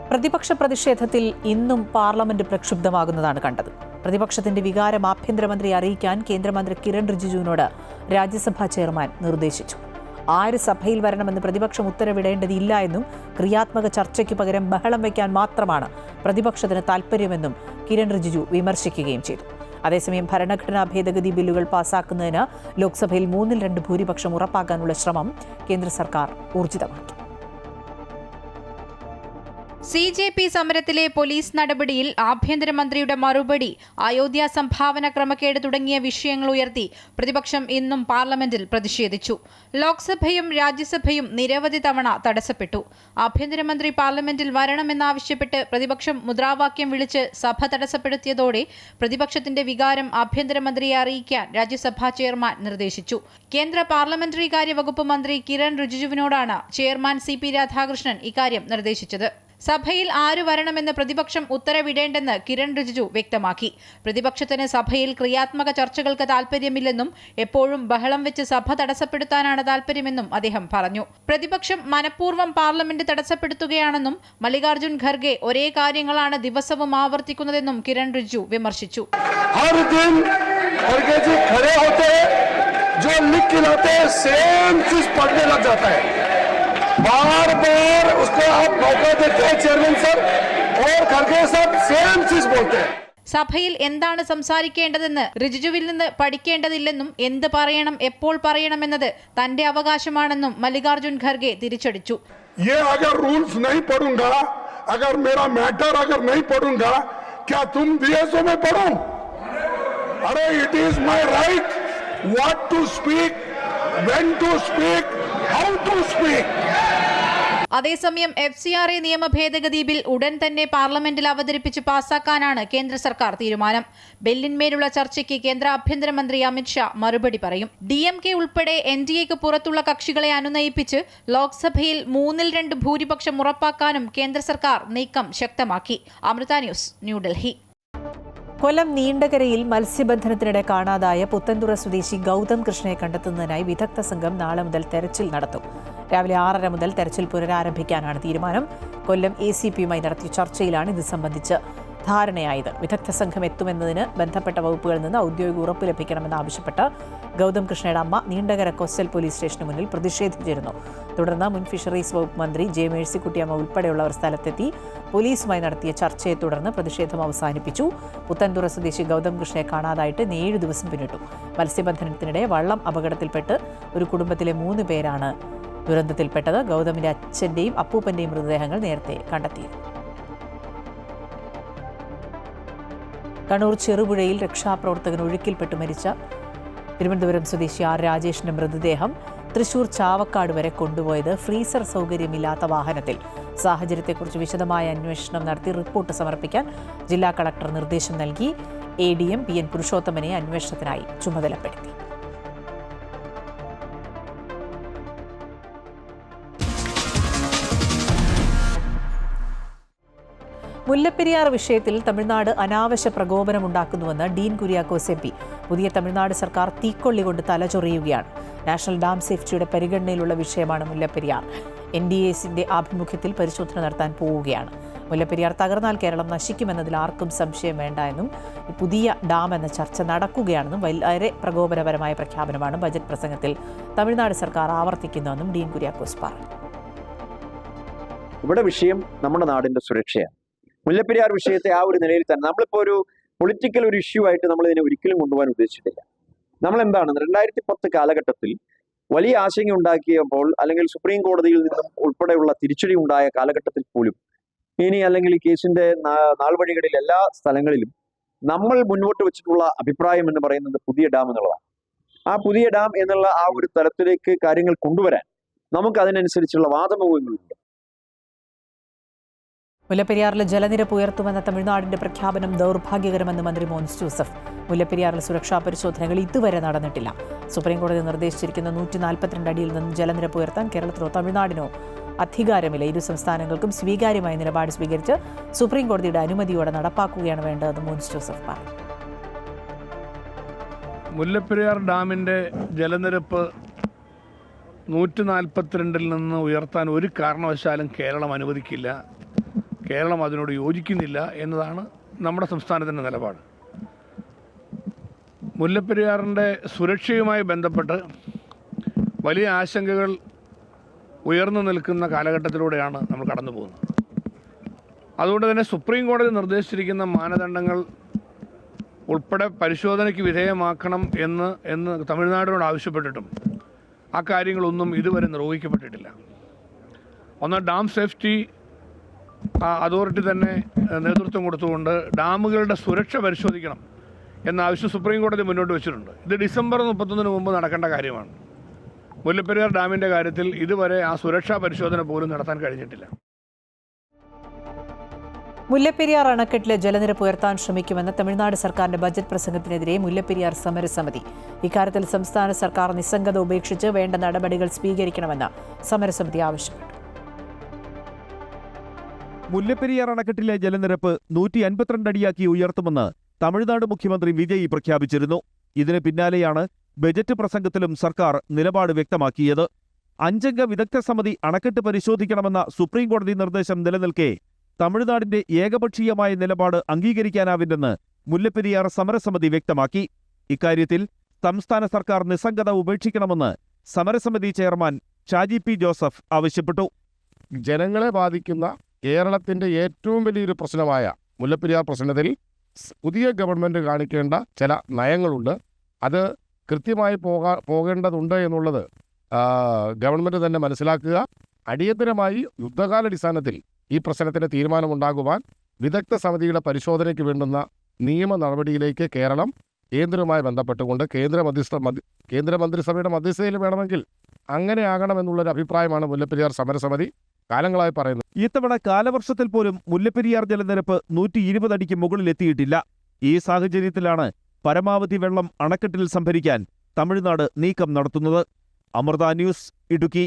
Speaker 1: പ്രതിപക്ഷ പ്രതിഷേധത്തിൽ ഇന്നും പാർലമെന്റ് പ്രക്ഷുബ്ധമാകുന്നതാണ് കണ്ടത്. പ്രതിപക്ഷത്തിന്റെ വികാരം ആഭ്യന്തരമന്ത്രി അറിയിക്കാൻ കേന്ദ്രമന്ത്രി കിരൺ റിജിജുവിനോട് രാജ്യസഭാ ചെയർമാൻ നിർദ്ദേശിച്ചു. ആര് സഭയിൽ വരണമെന്ന് പ്രതിപക്ഷം ഉത്തരവിടേണ്ടതില്ല എന്നും ക്രിയാത്മക ചർച്ചയ്ക്ക് പകരം ബഹളം വയ്ക്കാൻ മാത്രമാണ് പ്രതിപക്ഷത്തിന് താൽപ്പര്യമെന്നും കിരൺ റിജിജു വിമർശിക്കുകയും ചെയ്തു. അതേസമയം ഭരണഘടനാ ഭേദഗതി ബില്ലുകൾ പാസാക്കുന്നതിന് ലോക്സഭയിൽ 3/2 ഭൂരിപക്ഷം ഉറപ്പാക്കാനുള്ള ശ്രമം കേന്ദ്ര സർക്കാർ ഊർജിതമാക്കി.
Speaker 12: CJP സമരത്തിലെ പോലീസ് നടപടിയിൽ ആഭ്യന്തരമന്ത്രിയുടെ മറുപടി, അയോധ്യ സംഭാവന ക്രമക്കേട് തുടങ്ങിയ വിഷയങ്ങൾ ഉയർത്തി പ്രതിപക്ഷം ഇന്നും പാർലമെന്റിൽ പ്രതിഷേധിച്ചു. ലോക്സഭയും രാജ്യസഭയും നിരവധി തവണ തടസ്സപ്പെട്ടു. ആഭ്യന്തരമന്ത്രി പാർലമെന്റിൽ വരണമെന്നാവശ്യപ്പെട്ട് പ്രതിപക്ഷം മുദ്രാവാക്യം വിളിച്ച് സഭ തടസ്സപ്പെടുത്തിയതോടെ പ്രതിപക്ഷത്തിന്റെ വികാരം ആഭ്യന്തരമന്ത്രിയെ അറിയിക്കാൻ രാജ്യസഭാ ചെയർമാൻ നിർദ്ദേശിച്ചു. കേന്ദ്ര പാർലമെന്ററി കാര്യ വകുപ്പ് മന്ത്രി കിരൺ റിജിജുവിനോടാണ് ചെയർമാൻ CP രാധാകൃഷ്ണൻ ഇക്കാര്യം നിർദ്ദേശിച്ചത്. സഭയിൽ ആര് വരണമെന്ന് പ്രതിപക്ഷം ഉത്തരവിടേണ്ടെന്ന് കിരൺ റിജിജു വ്യക്തമാക്കി. പ്രതിപക്ഷത്തിന് സഭയിൽ ക്രിയാത്മക ചർച്ചകൾക്ക് താൽപ്പര്യമില്ലെന്നും എപ്പോഴും ബഹളം വെച്ച് സഭ തടസ്സപ്പെടുത്താനാണ് താൽപ്പര്യമെന്നും അദ്ദേഹം പറഞ്ഞു. പ്രതിപക്ഷം മനഃപൂർവ്വം പാർലമെന്റ് തടസ്സപ്പെടുത്തുകയാണെന്നും മല്ലികാർജുൻ ഖർഗെ ഒരേ കാര്യങ്ങളാണ് ദിവസവും ആവർത്തിക്കുന്നതെന്നും കിരൺ റിജിജു വിമർശിച്ചു.
Speaker 16: बार बार उसको आप मौका देते हैं चेयरमैन सर और खड़गे साहब सेम चीज बोलते हैं.
Speaker 12: സഭയിൽ എന്താണ് സംസാരിക്കേണ്ടതെന്ന് റിജിജുവിൽ നിന്ന് പഠിക്കേണ്ടതില്ലെന്നും എന്ത് പറയണം എപ്പോൾ പറയണമെന്നത് തന്റെ അവകാശമാണെന്നും മല്ലികാർജുൻ ഖർഗെ തിരിച്ചടിച്ചു.
Speaker 16: ये अगर रूल्स नहीं पढ़ूंगा, अगर मेरा मैटर अगर नहीं पढ़ूंगा, क्या तुम DSO में पढ़ो? अरे it is my right what to speak, when to speak, how to speak.
Speaker 12: അതേസമയം FCRA നിയമ ഭേദഗതി ബിൽ ഉടൻ തന്നെ പാർലമെന്റിൽ അവതരിപ്പിച്ച് പാസാക്കാനാണ് കേന്ദ്ര സർക്കാർ തീരുമാനം. ബില്ലിന്മേലുള്ള ചർച്ചയ്ക്ക് കേന്ദ്ര ആഭ്യന്തരമന്ത്രി അമിത്ഷാ മറുപടി പറയും. DMK ഉൾപ്പെടെ NDAക്ക് പുറത്തുള്ള കക്ഷികളെ അനുനയിപ്പിച്ച് ലോക്സഭയിൽ 3/2 ഭൂരിപക്ഷം ഉറപ്പാക്കാനും കേന്ദ്ര സർക്കാർ നീക്കം ശക്തമാക്കി. അമൃത ന്യൂസ്, ന്യൂഡൽഹി.
Speaker 1: കൊല്ലം നീണ്ടകരയിൽ മത്സ്യബന്ധനത്തിനിടെ കാണാതായ പുത്തൻതുറ സ്വദേശി ഗൗതം കൃഷ്ണയെ കണ്ടെത്തുന്നതിനായി വിദഗ്ധ സംഘം നാളെ മുതൽ തെരച്ചിൽ നടത്തും. രാവിലെ 6:30 മുതൽ തെരച്ചിൽ പുനരാരംഭിക്കാനാണ് തീരുമാനം. കൊല്ലം ACPയുമായി നടത്തിയ ചർച്ചയിലാണ് ഇത് സംബന്ധിച്ച് ധാരണയായത്. വിദഗ്ധ സംഘം എത്തുമെന്നതിന് ബന്ധപ്പെട്ട വകുപ്പുകളിൽ നിന്ന് ഔദ്യോഗിക ഉറപ്പ് ലഭിക്കണമെന്നാവശ്യപ്പെട്ട് ഗൗതം കൃഷ്ണയുടെ അമ്മ നീണ്ടകര കോസ്റ്റൽ പോലീസ് സ്റ്റേഷന് മുന്നിൽ പ്രതിഷേധിച്ചിരുന്നു. തുടർന്ന് മുൻ ഫിഷറീസ് വകുപ്പ് മന്ത്രി J. മേഴ്സിക്കുട്ടിയമ്മ ഉൾപ്പെടെയുള്ളവർ സ്ഥലത്തെത്തി. പോലീസുമായി നടത്തിയ ചർച്ചയെ തുടർന്ന് പ്രതിഷേധം അവസാനിപ്പിച്ചു. പുത്തൻതുറ സ്വദേശി ഗൗതം കൃഷ്ണയെ കാണാതായിട്ട് 7 ദിവസം പിന്നിട്ടു. മത്സ്യബന്ധനത്തിനിടെ വള്ളം അപകടത്തിൽപ്പെട്ട് ഒരു കുടുംബത്തിലെ 3 പേരാണ് ദുരന്തത്തിൽപ്പെട്ടത്. ഗൗതമിന്റെ അച്ഛന്റെയും അപ്പൂപ്പന്റെയും മൃതദേഹങ്ങൾ നേരത്തെ കണ്ടെത്തിയിരുന്നു. കണ്ണൂർ ചെറുപുഴയിൽ രക്ഷാപ്രവർത്തകൻ ഒഴുക്കിൽപ്പെട്ട് മരിച്ച തിരുവനന്തപുരം സ്വദേശി ആർ രാജേഷിന്റെ മൃതദേഹം തൃശൂർ ചാവക്കാട് വരെ കൊണ്ടുപോയത് ഫ്രീസർ സൗകര്യമില്ലാത്ത വാഹനത്തിൽ. സാഹചര്യത്തെക്കുറിച്ച് വിശദമായ അന്വേഷണം നടത്തി റിപ്പോർട്ട് സമർപ്പിക്കാൻ ജില്ലാ കളക്ടർ നിർദ്ദേശം നൽകി. ADM PN പുരുഷോത്തമനെ അന്വേഷണത്തിനായി ചുമതലപ്പെടുത്തി. മുല്ലപ്പെരിയാർ വിഷയത്തിൽ തമിഴ്നാട് അനാവശ്യ പ്രകോപനമുണ്ടാക്കുന്നുവെന്ന് ഡീൻ കുര്യാക്കോസ് MP. പുതിയ തമിഴ്നാട് സർക്കാർ തീക്കൊള്ളി കൊണ്ട് തലചൊറിയുകയാണ്. നാഷണൽ ഡാം സേഫ്റ്റിയുടെ പരിഗണനയിലുള്ള വിഷയമാണ് മുല്ലപ്പെരിയാർ. NDACന്റെ ആഭിമുഖ്യത്തിൽ പരിശോധന നടത്താൻ പോവുകയാണ്. മുല്ലപ്പെരിയാർ തകർന്നാൽ കേരളം നശിക്കുമെന്നതിൽ ആർക്കും സംശയം വേണ്ട എന്നും പുതിയ ഡാം എന്ന ചർച്ച നടക്കുകയാണെന്നും വളരെ പ്രകോപനപരമായ പ്രഖ്യാപനമാണ് ബജറ്റ് പ്രസംഗത്തിൽ തമിഴ്നാട് സർക്കാർ ആവർത്തിക്കുന്നതെന്നും ഡീൻ കുര്യാക്കോസ് പറഞ്ഞു.
Speaker 17: ഇവിടെ വിഷയം നമ്മുടെ നാടിന്റെ സുരക്ഷയാണ്. മുല്ലപ്പെരിയാർ വിഷയത്തെ ആ ഒരു നിലയിൽ തന്നെ നമ്മളിപ്പോൾ ഒരു പൊളിറ്റിക്കൽ ഒരു ഇഷ്യൂ ആയിട്ട് നമ്മൾ ഇതിനെ ഒരിക്കലും കൊണ്ടുപോകാൻ ഉദ്ദേശിച്ചിട്ടില്ല. നമ്മൾ എന്താണ് 2010 കാലഘട്ടത്തിൽ വലിയ ആശങ്ക ഉണ്ടാക്കിയപ്പോൾ, അല്ലെങ്കിൽ സുപ്രീം കോടതിയിൽ നിന്നും ഉൾപ്പെടെയുള്ള തിരിച്ചടി ഉണ്ടായ കാലഘട്ടത്തിൽ പോലും ഇനി അല്ലെങ്കിൽ ഈ കേസിന്റെ നാൾവഴികളിൽ എല്ലാ സ്ഥലങ്ങളിലും നമ്മൾ മുന്നോട്ട് വെച്ചിട്ടുള്ള അഭിപ്രായം എന്ന് പറയുന്നത് പുതിയ ഡാം എന്നുള്ളതാണ്. ആ പുതിയ ഡാം എന്നുള്ള ആ ഒരു തലത്തിലേക്ക് കാര്യങ്ങൾ കൊണ്ടുവരാൻ നമുക്ക് അതിനനുസരിച്ചുള്ള വാദമുഖങ്ങളുണ്ട്.
Speaker 1: മുല്ലപ്പെരിയാറിലെ ജലനിരപ്പ് ഉയർത്തുമെന്ന തമിഴ്നാടിന്റെ പ്രഖ്യാപനം ദൗർഭാഗ്യകരമെന്ന് മന്ത്രി മോൻസ് ജോസഫ്. മുല്ലപ്പെരിയാറിൽ സുരക്ഷാ പരിശോധനകൾ ഇതുവരെ നടന്നിട്ടില്ല. സുപ്രീംകോടതി നിർദ്ദേശിച്ചിരിക്കുന്ന 142 അടിയിൽ നിന്ന് ജലനിരപ്പ് ഉയർത്താൻ കേരളത്തിനോ തമിഴ്നാടിനോ അധികാരമില്ല. ഇരു സംസ്ഥാനങ്ങൾക്കും സ്വീകാര്യമായ നിലപാട് സ്വീകരിച്ച് സുപ്രീംകോടതിയുടെ അനുമതിയോടെ നടപ്പാക്കുകയാണ് വേണ്ടതെന്ന് മോൻസ് ജോസഫ് പറഞ്ഞു.
Speaker 14: മുല്ലപ്പെരിയാർ ഡാമിൻ്റെ ജലനിരപ്പ് 142 നിന്ന് ഉയർത്താൻ ഒരു കാരണവശാലും കേരളം അനുവദിക്കില്ല. കേരളം അതിനോട് യോജിക്കുന്നില്ല എന്നതാണ് നമ്മുടെ സംസ്ഥാനത്തിൻ്റെ നിലപാട്. മുല്ലപ്പെരിയാറിൻ്റെ സുരക്ഷയുമായി ബന്ധപ്പെട്ട് വലിയ ആശങ്കകൾ ഉയർന്നു നിൽക്കുന്ന കാലഘട്ടത്തിലൂടെയാണ് നമ്മൾ കടന്നു പോകുന്നത്. അതുകൊണ്ട് തന്നെ സുപ്രീം കോടതി നിർദ്ദേശിച്ചിരിക്കുന്ന മാനദണ്ഡങ്ങൾ ഉൾപ്പെടെ പരിശോധനയ്ക്ക് വിധേയമാക്കണം എന്ന് തമിഴ്നാടിനോട് ആവശ്യപ്പെട്ടിട്ടും ആ കാര്യങ്ങളൊന്നും ഇതുവരെ നിർവഹിക്കപ്പെട്ടിട്ടില്ല. ഒന്ന്, ഡാം സേഫ്റ്റി അതോറിറ്റി തന്നെ നേതൃത്വം കൊടുത്തുകൊണ്ട് ഡാമുകളുടെ സുരക്ഷ പരിശോധിക്കണം എന്ന ആവശ്യം സുപ്രീം കോടതി മുന്നോട്ട് വെച്ചിട്ടുണ്ട്. ഇത് ഡിസംബർ 31 മുമ്പ് നടക്കേണ്ട കാര്യമാണ്. മുല്ലപ്പെരിയാർ ഡാമിൻ്റെ കാര്യത്തിൽ ഇതുവരെ ആ സുരക്ഷാ പരിശോധന പോലും നടത്താൻ കഴിഞ്ഞിട്ടില്ല.
Speaker 1: മുല്ലപ്പെരിയാർ അണക്കെട്ടിലെ ജലനിരപ്പ് ഉയർത്താൻ ശ്രമിക്കുമെന്ന തമിഴ്നാട് സർക്കാരിന്റെ ബജറ്റ് പ്രസംഗത്തിനെതിരെ മുല്ലപ്പെരിയാർ സമരസമിതി. ഇക്കാര്യത്തിൽ സംസ്ഥാന സർക്കാർ നിസ്സംഗത ഉപേക്ഷിച്ച് വേണ്ട നടപടികൾ സ്വീകരിക്കണമെന്ന് സമരസമിതി ആവശ്യപ്പെട്ടു.
Speaker 18: മുല്ലപ്പെരിയാർ അണക്കെട്ടിലെ ജലനിരപ്പ് 152 അടിയാക്കി ഉയർത്തുമെന്ന് തമിഴ്നാട് മുഖ്യമന്ത്രി വിജയ് പ്രഖ്യാപിച്ചിരുന്നു. ഇതിന് പിന്നാലെയാണ് ബജറ്റ് പ്രസംഗത്തിലും സർക്കാർ നിലപാട് വ്യക്തമാക്കിയത്. 5 അംഗ വിദഗ്ധ സമിതി അണക്കെട്ട് പരിശോധിക്കണമെന്ന സുപ്രീംകോടതി നിർദ്ദേശം നിലനിൽക്കെ തമിഴ്നാടിന്റെ ഏകപക്ഷീയമായ നിലപാട് അംഗീകരിക്കാനാവില്ലെന്ന് മുല്ലപ്പെരിയാർ സമരസമിതി വ്യക്തമാക്കി. ഇക്കാര്യത്തിൽ സംസ്ഥാന സർക്കാർ നിസ്സംഗത ഉപേക്ഷിക്കണമെന്ന് സമരസമിതി ചെയർമാൻ ഷാജി പി ജോസഫ് ആവശ്യപ്പെട്ടു.
Speaker 16: ജനങ്ങളെ ബാധിക്കുന്ന കേരളത്തിൻ്റെ ഏറ്റവും വലിയൊരു പ്രശ്നമായ മുല്ലപ്പെരിയാർ പ്രശ്നത്തിൽ പുതിയ ഗവൺമെൻറ് കാണിക്കേണ്ട ചില നയങ്ങളുണ്ട്. അത് കൃത്യമായി പോകേണ്ടതുണ്ട് എന്നുള്ളത് ഗവൺമെൻറ് തന്നെ മനസ്സിലാക്കുക. അടിയന്തരമായി യുദ്ധകാലാടിസ്ഥാനത്തിൽ ഈ പ്രശ്നത്തിന് തീരുമാനമുണ്ടാകുവാൻ വിദഗ്ധ സമിതിയുടെ പരിശോധനയ്ക്ക് വേണ്ടുന്ന നിയമ നടപടിയിലേക്ക് കേരളം കേന്ദ്രവുമായി ബന്ധപ്പെട്ടുകൊണ്ട് കേന്ദ്രമന്ത്രിസഭയുടെ മധ്യസ്ഥതയിൽ വേണമെങ്കിൽ അങ്ങനെ ആകണമെന്നുള്ളൊരു അഭിപ്രായമാണ് മുല്ലപ്പെരിയാർ സമരസമിതി കാലങ്ങളായി പറയുന്നത്.
Speaker 18: ഇത്തവണ കാലവർഷത്തിൽ പോലും മുല്ലപ്പെരിയാർ ജലനിരപ്പ് 120 അടിക്ക് മുകളിലെത്തിയിട്ടില്ല. ഈ സാഹചര്യത്തിലാണ് പരമാവധി വെള്ളം അണക്കെട്ടിൽ സംഭരിക്കാൻ തമിഴ്നാട് നീക്കം നടത്തുന്നത്. അമൃത ന്യൂസ്, ഇടുക്കി.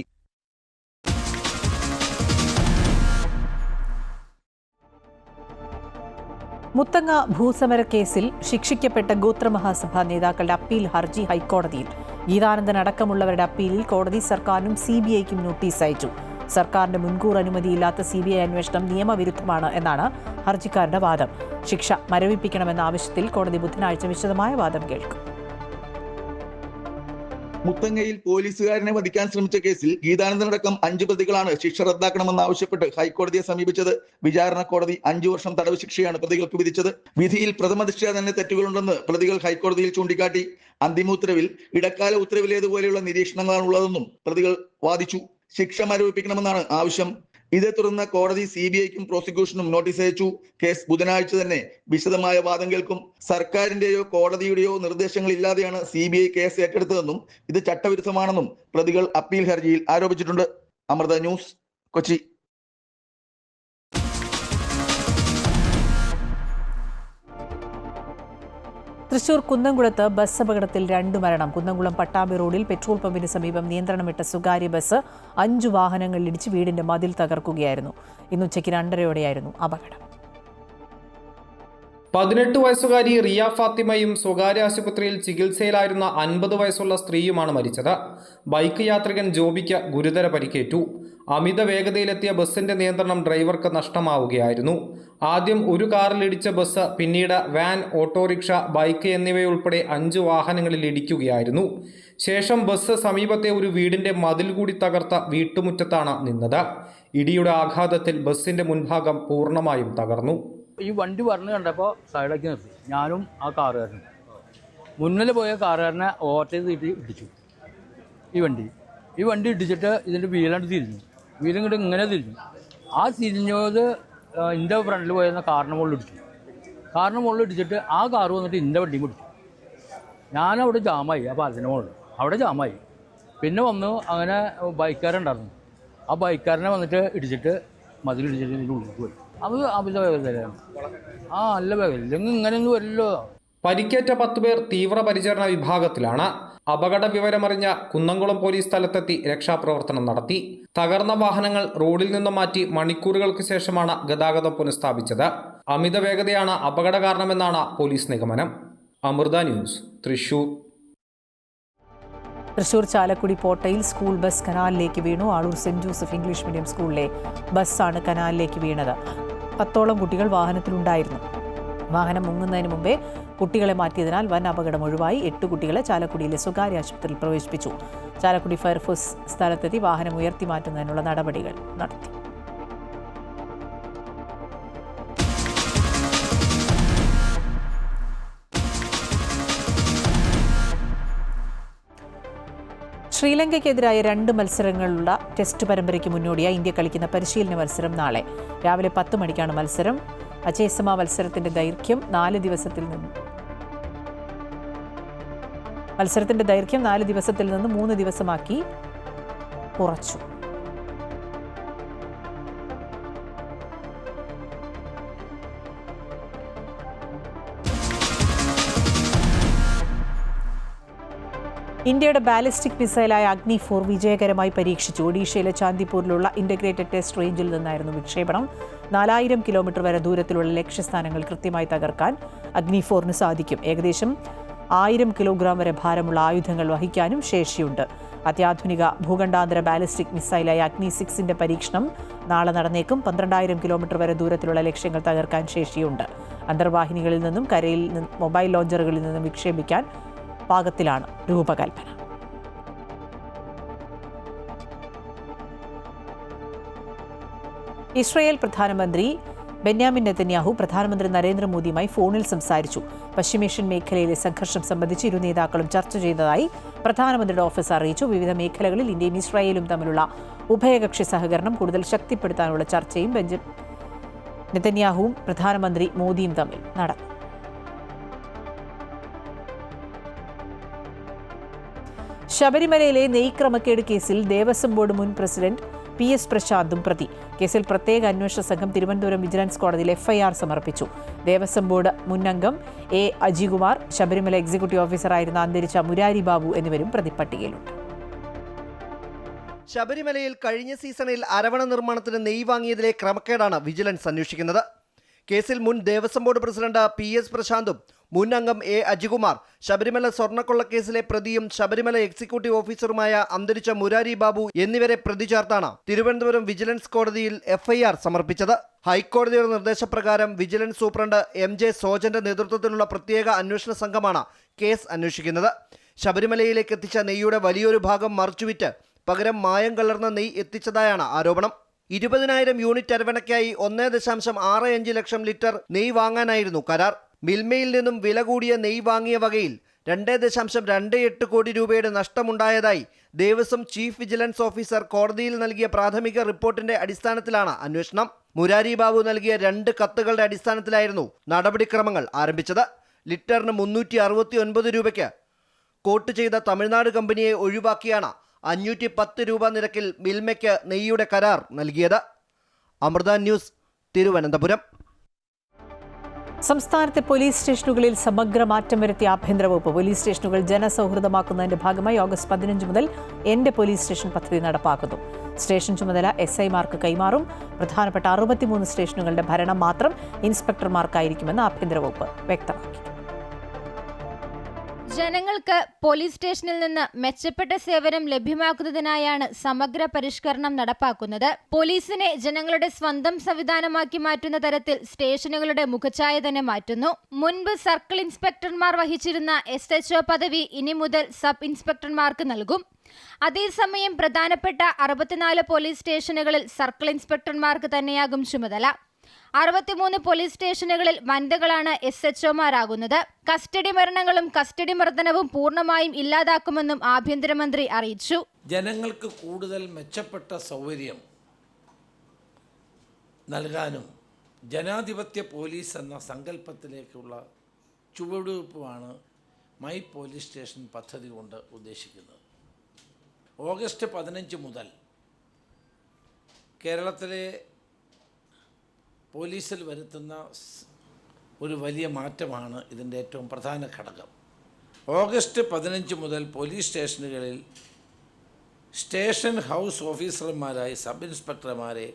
Speaker 1: മുത്തങ്ങ ഭൂസമര കേസിൽ ശിക്ഷിക്കപ്പെട്ട ഗോത്രമഹാസഭ നേതാക്കളുടെ അപ്പീൽ ഹർജി ഹൈക്കോടതിയിൽ. ഗീതാനന്ദൻ അടക്കമുള്ളവരുടെ അപ്പീലിൽ കോടതി സർക്കാരിനും CBIക്കും നോട്ടീസ് അയച്ചു. സർക്കാരിന്റെ മുൻകൂർ അനുമതിയില്ലാത്ത CBI അന്വേഷണം നിയമവിരുദ്ധമാണ് എന്നാണ് ഹർജിക്കാരുടെ വാദം. ശിക്ഷ മരവിപ്പിക്കണമെന്ന ആവശ്യത്തിൽ കോടതി ബുധനാഴ്ച വിശദമായ വാദം കേൾക്കും.
Speaker 13: മുത്തങ്ങയിൽ പോലീസുകാരനെ വധിക്കാൻ ശ്രമിച്ച കേസിൽ ഗീതാനന്ദനടക്കം 5 പ്രതികളാണ് ശിക്ഷ റദ്ദാക്കണമെന്നാവശ്യപ്പെട്ട് ഹൈക്കോടതിയെ സമീപിച്ചത്. വിചാരണ കോടതി 5 വർഷം തടവ് ശിക്ഷയാണ് പ്രതികൾക്ക് വിധിച്ചത്. വിധിയിൽ പ്രഥമ ദൃഷ്ട്യാ തന്നെ തെറ്റുകളുണ്ടെന്ന് പ്രതികൾ ഹൈക്കോടതിയിൽ ചൂണ്ടിക്കാട്ടി. അന്തിമ ഉത്തരവിൽ ഇടക്കാല ഉത്തരവിലേതുപോലെയുള്ള നിരീക്ഷണങ്ങളാണ് ഉള്ളതെന്നും പ്രതികൾ വാദിച്ചു. ശിക്ഷ മരവിപ്പിക്കണമെന്നാണ് ആവശ്യം. ഇതേ തുടർന്ന് കോടതി CBIക്കും പ്രോസിക്യൂഷനും നോട്ടീസ് അയച്ചു. കേസ് ബുധനാഴ്ച തന്നെ വിശദമായ വാദം കേൾക്കും. സർക്കാരിന്റെയോ കോടതിയുടെയോ നിർദ്ദേശങ്ങളില്ലാതെയാണ് CBI കേസ് ഏറ്റെടുത്തതെന്നും ഇത് ചട്ടവിരുദ്ധമാണെന്നും പ്രതികൾ അപ്പീൽ ഹർജിയിൽ ആരോപിച്ചിട്ടുണ്ട്. അമൃത ന്യൂസ്, കൊച്ചി.
Speaker 1: തൃശൂർ കുന്നംകുളത്ത് ബസ് അപകടത്തിൽ 2 മരണം. കുന്നംകുളം പട്ടാമ്പി റോഡിൽ പെട്രോൾ പമ്പിന് സമീപം നിയന്ത്രണം വിട്ട സ്വകാര്യ ബസ് 5 വാഹനങ്ങളിലിടിച്ച് വീടിന്റെ മതിൽ തകർക്കുകയായിരുന്നു. ഇന്ന് ഉച്ചയ്ക്ക് 2:30 അപകടം.
Speaker 19: 18 വയസ്സുകാരി റിയ ഫാത്തിമയും സ്വകാര്യ ആശുപത്രിയിൽ ചികിത്സയിലായിരുന്ന 50 വയസ്സുള്ള സ്ത്രീയുമാണ് മരിച്ചത്. ബൈക്ക് യാത്രികൻ ജോബിക്ക് ഗുരുതര പരിക്കേറ്റു. അമിത വേഗതയിലെത്തിയ ബസിന്റെ നിയന്ത്രണം ഡ്രൈവർക്ക് നഷ്ടമാവുകയായിരുന്നു. ആദ്യം ഒരു കാറിലിടിച്ച ബസ് പിന്നീട് വാൻ, ഓട്ടോറിക്ഷ, ബൈക്ക് എന്നിവയുൾപ്പെടെ 5 വാഹനങ്ങളിൽ ഇടിക്കുകയായിരുന്നു. ശേഷം ബസ് സമീപത്തെ ഒരു വീടിന്റെ മതിൽ കൂടി തകർത്ത വീട്ടുമുറ്റത്താണ് നിന്നത്. ഇടിയുടെ ആഘാതത്തിൽ ബസിന്റെ മുൻഭാഗം പൂർണ്ണമായും തകർന്നു.
Speaker 20: ഈ വണ്ടി പറഞ്ഞു കണ്ടപ്പോൾ സൈഡാക്കി നിർത്തി. ഞാനും ആ കാറുകാരനും മുന്നിൽ പോയ കാറുകാരനെ ഓവർടേക്ക് ചെയ്തിട്ട് ഇടിച്ചു. ഈ വണ്ടി ഇടിച്ചിട്ട് ഇതിൻ്റെ വീലണ്ട് തിരിഞ്ഞു. വീലും കിട്ട് ഇങ്ങനെ തിരിഞ്ഞു. ആ തിരിഞ്ഞത് എൻ്റെ ഫ്രണ്ടിൽ പോയിരുന്ന കാറിന് മുകളിൽ ഇടിച്ചു. കാറിന് മുകളിൽ ഇടിച്ചിട്ട് ആ കാറ് വന്നിട്ട് എൻ്റെ വണ്ടിയും പിടിച്ചു. ഞാനവിടെ ജാമായി. ആ പാലത്തിൻ്റെ മുകളിൽ അവിടെ ജാമായി. പിന്നെ വന്നു അങ്ങനെ ബൈക്കാരുണ്ടായിരുന്നു. ആ ബൈക്കാരനെ വന്നിട്ട് ഇടിച്ചിട്ട് മതിലിടിച്ചിട്ട് ഇതിൻ്റെ ഉള്ളിൽ പോയി. അത് അമിത വേഗതയിലാണ്. നല്ല വേഗത ഇല്ലെങ്കിൽ ഇങ്ങനെയൊന്നും വരില്ലോ.
Speaker 19: പരിക്കേറ്റ 10 പേർ തീവ്രപരിചരണ വിഭാഗത്തിലാണ്. അപകട വിവരമറിഞ്ഞ കുന്നംകുളം പോലീസ് സ്ഥലത്തെത്തി രക്ഷാപ്രവർത്തനം നടത്തി. തകർന്ന വാഹനങ്ങൾ റോഡിൽ നിന്ന് മാറ്റി മണിക്കൂറുകൾക്ക് ശേഷമാണ് ഗതാഗതം പുനഃസ്ഥാപിച്ചത്. അമിത വേഗതയാണ് അപകട കാരണമെന്നാണ് പോലീസ് നിഗമനം. Amrita news, Thrissur.
Speaker 1: Thrissur Chalakudy പോട്ടയിൽ school bus കനാലിലേക്ക് വീണു. Aloor saint Joseph English medium സ്കൂളിലെ ബസ്സാണ് കനാലിലേക്ക് വീണത്. 10ഓളം കുട്ടികൾ വാഹനത്തിലുണ്ടായിരുന്നു. വാഹനം മുങ്ങുന്നതിന് മുമ്പേ കുട്ടികളെ മാറ്റിയതിനാൽ വൻ അപകടം ഒഴിവായി. 8 കുട്ടികളെ ചാലക്കുടിയിലെ സ്വകാര്യ ആശുപത്രിയിൽ പ്രവേശിപ്പിച്ചു. ചാലക്കുടി ഫയർഫോഴ്സ് സ്ഥലത്തെത്തി വാഹനം ഉയർത്തി മാറ്റുന്നതിനുള്ള നടപടികൾ നടത്തി. ശ്രീലങ്കയ്ക്കെതിരായ 2 മത്സരങ്ങളുള്ള ടെസ്റ്റ് പരമ്പരയ്ക്ക് മുന്നോടിയായി ഇന്ത്യ കളിക്കുന്ന പരിശീലന മത്സരം നാളെ രാവിലെ 10 മണിക്കാണ് മത്സരം. അചേസമ മത്സരത്തിന്റെ ദൈർഘ്യം 4 ദിവസത്തിൽ നിന്ന് 3 ദിവസമാക്കി കുറച്ചു. ഇന്ത്യയുടെ ബാലിസ്റ്റിക് മിസൈലായ അഗ്നി 4 വിജയകരമായി പരീക്ഷിച്ചു. ഒഡീഷയിലെ ചാന്ദിപ്പൂരിലുള്ള ഇന്റഗ്രേറ്റഡ് ടെസ്റ്റ് റേഞ്ചിൽ നിന്നായിരുന്നു വിക്ഷേപണം. 4000 കിലോമീറ്റർ വരെ ദൂരത്തിലുള്ള ലക്ഷ്യസ്ഥാനങ്ങൾ കൃത്യമായി തകർക്കാൻ അഗ്നി 4ന് സാധിക്കും. ഏകദേശം 1000 കിലോഗ്രാം വരെ ഭാരമുള്ള ആയുധങ്ങൾ വഹിക്കാനും ശേഷിയുണ്ട്. അത്യാധുനിക ഭൂഖണ്ഡാന്തര ബാലിസ്റ്റിക് മിസൈലായ അഗ്നി 6ന്റെ പരീക്ഷണം നാളെ നടന്നേക്കും. 12000 കിലോമീറ്റർ വരെ ദൂരത്തിലുള്ള ലക്ഷ്യങ്ങൾ തകർക്കാൻ ശേഷിയുണ്ട്. അന്തർവാഹിനികളിൽ നിന്നും കരയിൽ നിന്നും മൊബൈൽ ലോഞ്ചറുകളിൽ നിന്നും വിക്ഷേപിക്കാൻ പാകത്തിലാണ് രൂപകൽപ്പന. ഇസ്രായേൽ പ്രധാനമന്ത്രി ബെന്യാമിൻ നെതന്യാഹു പ്രധാനമന്ത്രി നരേന്ദ്രമോദിയുമായി ഫോണിൽ സംസാരിച്ചു. പശ്ചിമേഷ്യൻ മേഖലയിലെ സംഘർഷം സംബന്ധിച്ച് ഇരു നേതാക്കളും ചർച്ച ചെയ്തതായി പ്രധാനമന്ത്രിയുടെ ഓഫീസ് അറിയിച്ചു. വിവിധ മേഖലകളിൽ ഇന്ത്യയും ഇസ്രായേലും തമ്മിലുള്ള ഉഭയകക്ഷി സഹകരണം കൂടുതൽ ശക്തിപ്പെടുത്താനുള്ള ചർച്ചയും നെതന്യാഹുവും പ്രധാനമന്ത്രി മോദിയും തമ്മിൽ നടന്നു. ശബരിമലയിലെ നെയ് ക്രമക്കേട് കേസിൽ ദേവസ്വം ബോർഡ് മുൻ പ്രസിഡന്റ് PS പ്രശാന്തും പ്രതി. കേസിൽ പ്രത്യേക അന്വേഷണ സംഘം തിരുവനന്തപുരം വിജിലൻസ് കോടതിയിൽ FIR സമർപ്പിച്ചു. ദേവസ്വം ബോർഡ് മുൻ അംഗം A. അജികുമാർ, ശബരിമല എക്സിക്യൂട്ടീവ് ഓഫീസറായിരുന്ന അന്തരിച്ച മുരാരി ബാബു എന്നിവരും പ്രതിപ്പട്ടികയിലുണ്ട്.
Speaker 2: ശബരിമലയിൽ കഴിഞ്ഞ സീസണിൽ അരവണ നിർമ്മാണത്തിന് നെയ് വാങ്ങിയതിലെ ക്രമക്കേടാണ് വിജിലൻസ് അന്വേഷിക്കുന്നത്. കേസിൽ മുൻ ദേവസ്വം ബോർഡ് പ്രസിഡന്റ് PS പ്രശാന്തും മുൻ അംഗം A. അജികുമാർ, ശബരിമല സ്വർണ്ണക്കൊള്ളക്കേസിലെ പ്രതിയും ശബരിമല എക്സിക്യൂട്ടീവ് ഓഫീസറുമായ അന്തരിച്ച മുരാരി ബാബു എന്നിവരെ പ്രതി ചേർത്താണ് തിരുവനന്തപുരം വിജിലൻസ് കോടതിയിൽ FIR സമർപ്പിച്ചത്. ഹൈക്കോടതിയുടെ നിർദ്ദേശപ്രകാരം വിജിലൻസ് സൂപ്രണ്ട് MJ സോജന്റെ നേതൃത്വത്തിലുള്ള പ്രത്യേക അന്വേഷണ സംഘമാണ് കേസ് അന്വേഷിക്കുന്നത്. ശബരിമലയിലേക്ക് എത്തിച്ച നെയ്യുടെ വലിയൊരു ഭാഗം മറിച്ചുവിറ്റ് പകരം മായം കലർന്ന നെയ്യ് എത്തിച്ചതായാണ് ആരോപണം. 20,000 യൂണിറ്റ് അരവണയ്ക്കായി 1.65 ലക്ഷം ലിറ്റർ നെയ്യ് വാങ്ങാനായിരുന്നു കരാർ. മിൽമയിൽ നിന്നും വില കൂടിയ നെയ്യ് വാങ്ങിയ വകയിൽ 2.28 കോടി രൂപയുടെ നഷ്ടമുണ്ടായതായി ദേവസ്വം ചീഫ് വിജിലൻസ് ഓഫീസർ കോടതിയിൽ നൽകിയ പ്രാഥമിക റിപ്പോർട്ടിന്റെ അടിസ്ഥാനത്തിലാണ് അന്വേഷണം. മുരാരി ബാബു നൽകിയ 2 കത്തുകളുടെ അടിസ്ഥാനത്തിലായിരുന്നു നടപടിക്രമങ്ങൾ ആരംഭിച്ചത്. ലിറ്ററിന് 369 രൂപയ്ക്ക് കോട്ട് ചെയ്ത തമിഴ്നാട് കമ്പനിയെ ഒഴിവാക്കിയാണ് 510 രൂപ നിരക്കിൽ മിൽമയ്ക്ക് നെയ്യുടെ കരാർ നൽകിയത്. അമൃത ന്യൂസ്, തിരുവനന്തപുരം.
Speaker 1: സംസ്ഥാനത്തെ പോലീസ് സ്റ്റേഷനുകളിൽ സമഗ്ര മാറ്റം വരുത്തിയ ആഭ്യന്തര വകുപ്പ്. പോലീസ് സ്റ്റേഷനുകൾ ജനസൗഹൃദമാക്കുന്നതിന്റെ ഭാഗമായി ഓഗസ്റ്റ് 15 മുതൽ എന്റെ പോലീസ് സ്റ്റേഷൻ പദ്ധതി നടപ്പാക്കുന്നു. സ്റ്റേഷൻ ചുമതല SI-മാർക്ക് കൈമാറും. പ്രധാനപ്പെട്ട 63 സ്റ്റേഷനുകളുടെ ഭരണം മാത്രം ഇൻസ്പെക്ടർമാർക്കായിരിക്കുമെന്ന് ആഭ്യന്തര വകുപ്പ് വ്യക്തമാക്കി.
Speaker 12: ജനങ്ങൾക്ക് പോലീസ് സ്റ്റേഷനിൽ നിന്ന് മെച്ചപ്പെട്ട സേവനം ലഭ്യമാക്കുന്നതിനായാണ് സമഗ്ര പരിഷ്കരണം നടപ്പാക്കുന്നത്. പോലീസിനെ ജനങ്ങളുടെ സ്വന്തം സംവിധാനമാക്കി മാറ്റുന്ന തരത്തിൽ സ്റ്റേഷനുകളുടെ മുഖഛായ തന്നെ മാറ്റുന്നു. മുൻപ് സർക്കിൾ ഇൻസ്പെക്ടർമാർ വഹിച്ചിരുന്ന SHO പദവി ഇനി മുതൽ സബ് ഇൻസ്പെക്ടർമാർക്ക് നൽകും. അതേസമയം പ്രധാനപ്പെട്ട 64 പോലീസ് സ്റ്റേഷനുകളിൽ സർക്കിൾ ഇൻസ്പെക്ടർമാർക്ക് തന്നെയാകും ചുമതല. 63 പോലീസ് സ്റ്റേഷനുകളിൽ വനിതകളാണ് SHO-മാരാകുന്നത്. കസ്റ്റഡി മരണങ്ങളും കസ്റ്റഡി മർദ്ദനവും പൂർണ്ണമായും ഇല്ലാതാക്കുമെന്നും ആഭ്യന്തരമന്ത്രി അറിയിച്ചു.
Speaker 21: ജനങ്ങൾക്ക് കൂടുതൽ മെച്ചപ്പെട്ട സൗകര്യം നൽകാനും ജനാധിപത്യ പോലീസ് എന്ന സങ്കല്പത്തിലേക്കുള്ള ചുവടുവയ്പ്പാണ് മൈ പോലീസ് സ്റ്റേഷൻ പദ്ധതി കൊണ്ട് ഉദ്ദേശിക്കുന്നത്. ഓഗസ്റ്റ് 15 മുതൽ കേരളത്തിലെ പോലീസിൽ വരുത്തുന്ന ഒരു വലിയ മാറ്റമാണ് ഇതിൻ്റെ ഏറ്റവും പ്രധാന ഘടകം. ഓഗസ്റ്റ് 15 മുതൽ പോലീസ് സ്റ്റേഷനുകളിൽ സ്റ്റേഷൻ ഹൗസ് ഓഫീസർമാരായി സബ് ഇൻസ്പെക്ടർമാരെ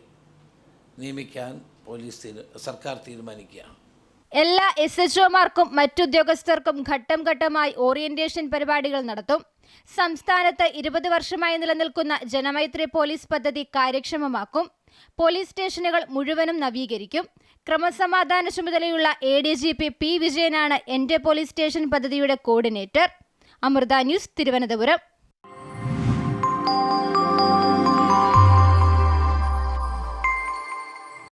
Speaker 21: നിയമിക്കാൻ സർക്കാർ തീരുമാനിക്കുകയാണ്.
Speaker 12: എല്ലാ SHO-മാർക്കും മറ്റുദ്യോഗസ്ഥർക്കും ഘട്ടം ഘട്ടമായി ഓറിയന്റേഷൻ പരിപാടികൾ നടത്തും. സംസ്ഥാനത്ത് 20 വർഷമായി നിലനിൽക്കുന്ന ജനമൈത്രി പോലീസ് പദ്ധതി കാര്യക്ഷമമാക്കും. പോലീസ് സ്റ്റേഷനുകൾ മുഴുവനും നവീകരിക്കും. ക്രമസമാധാന ചുമതലയുള്ള ADGP P. വിജയനാണ് എന്റെ പോലീസ് സ്റ്റേഷൻ പദ്ധതിയുടെ കോർഡിനേറ്റർ. അമൃത ന്യൂസ്, തിരുവനന്തപുരം.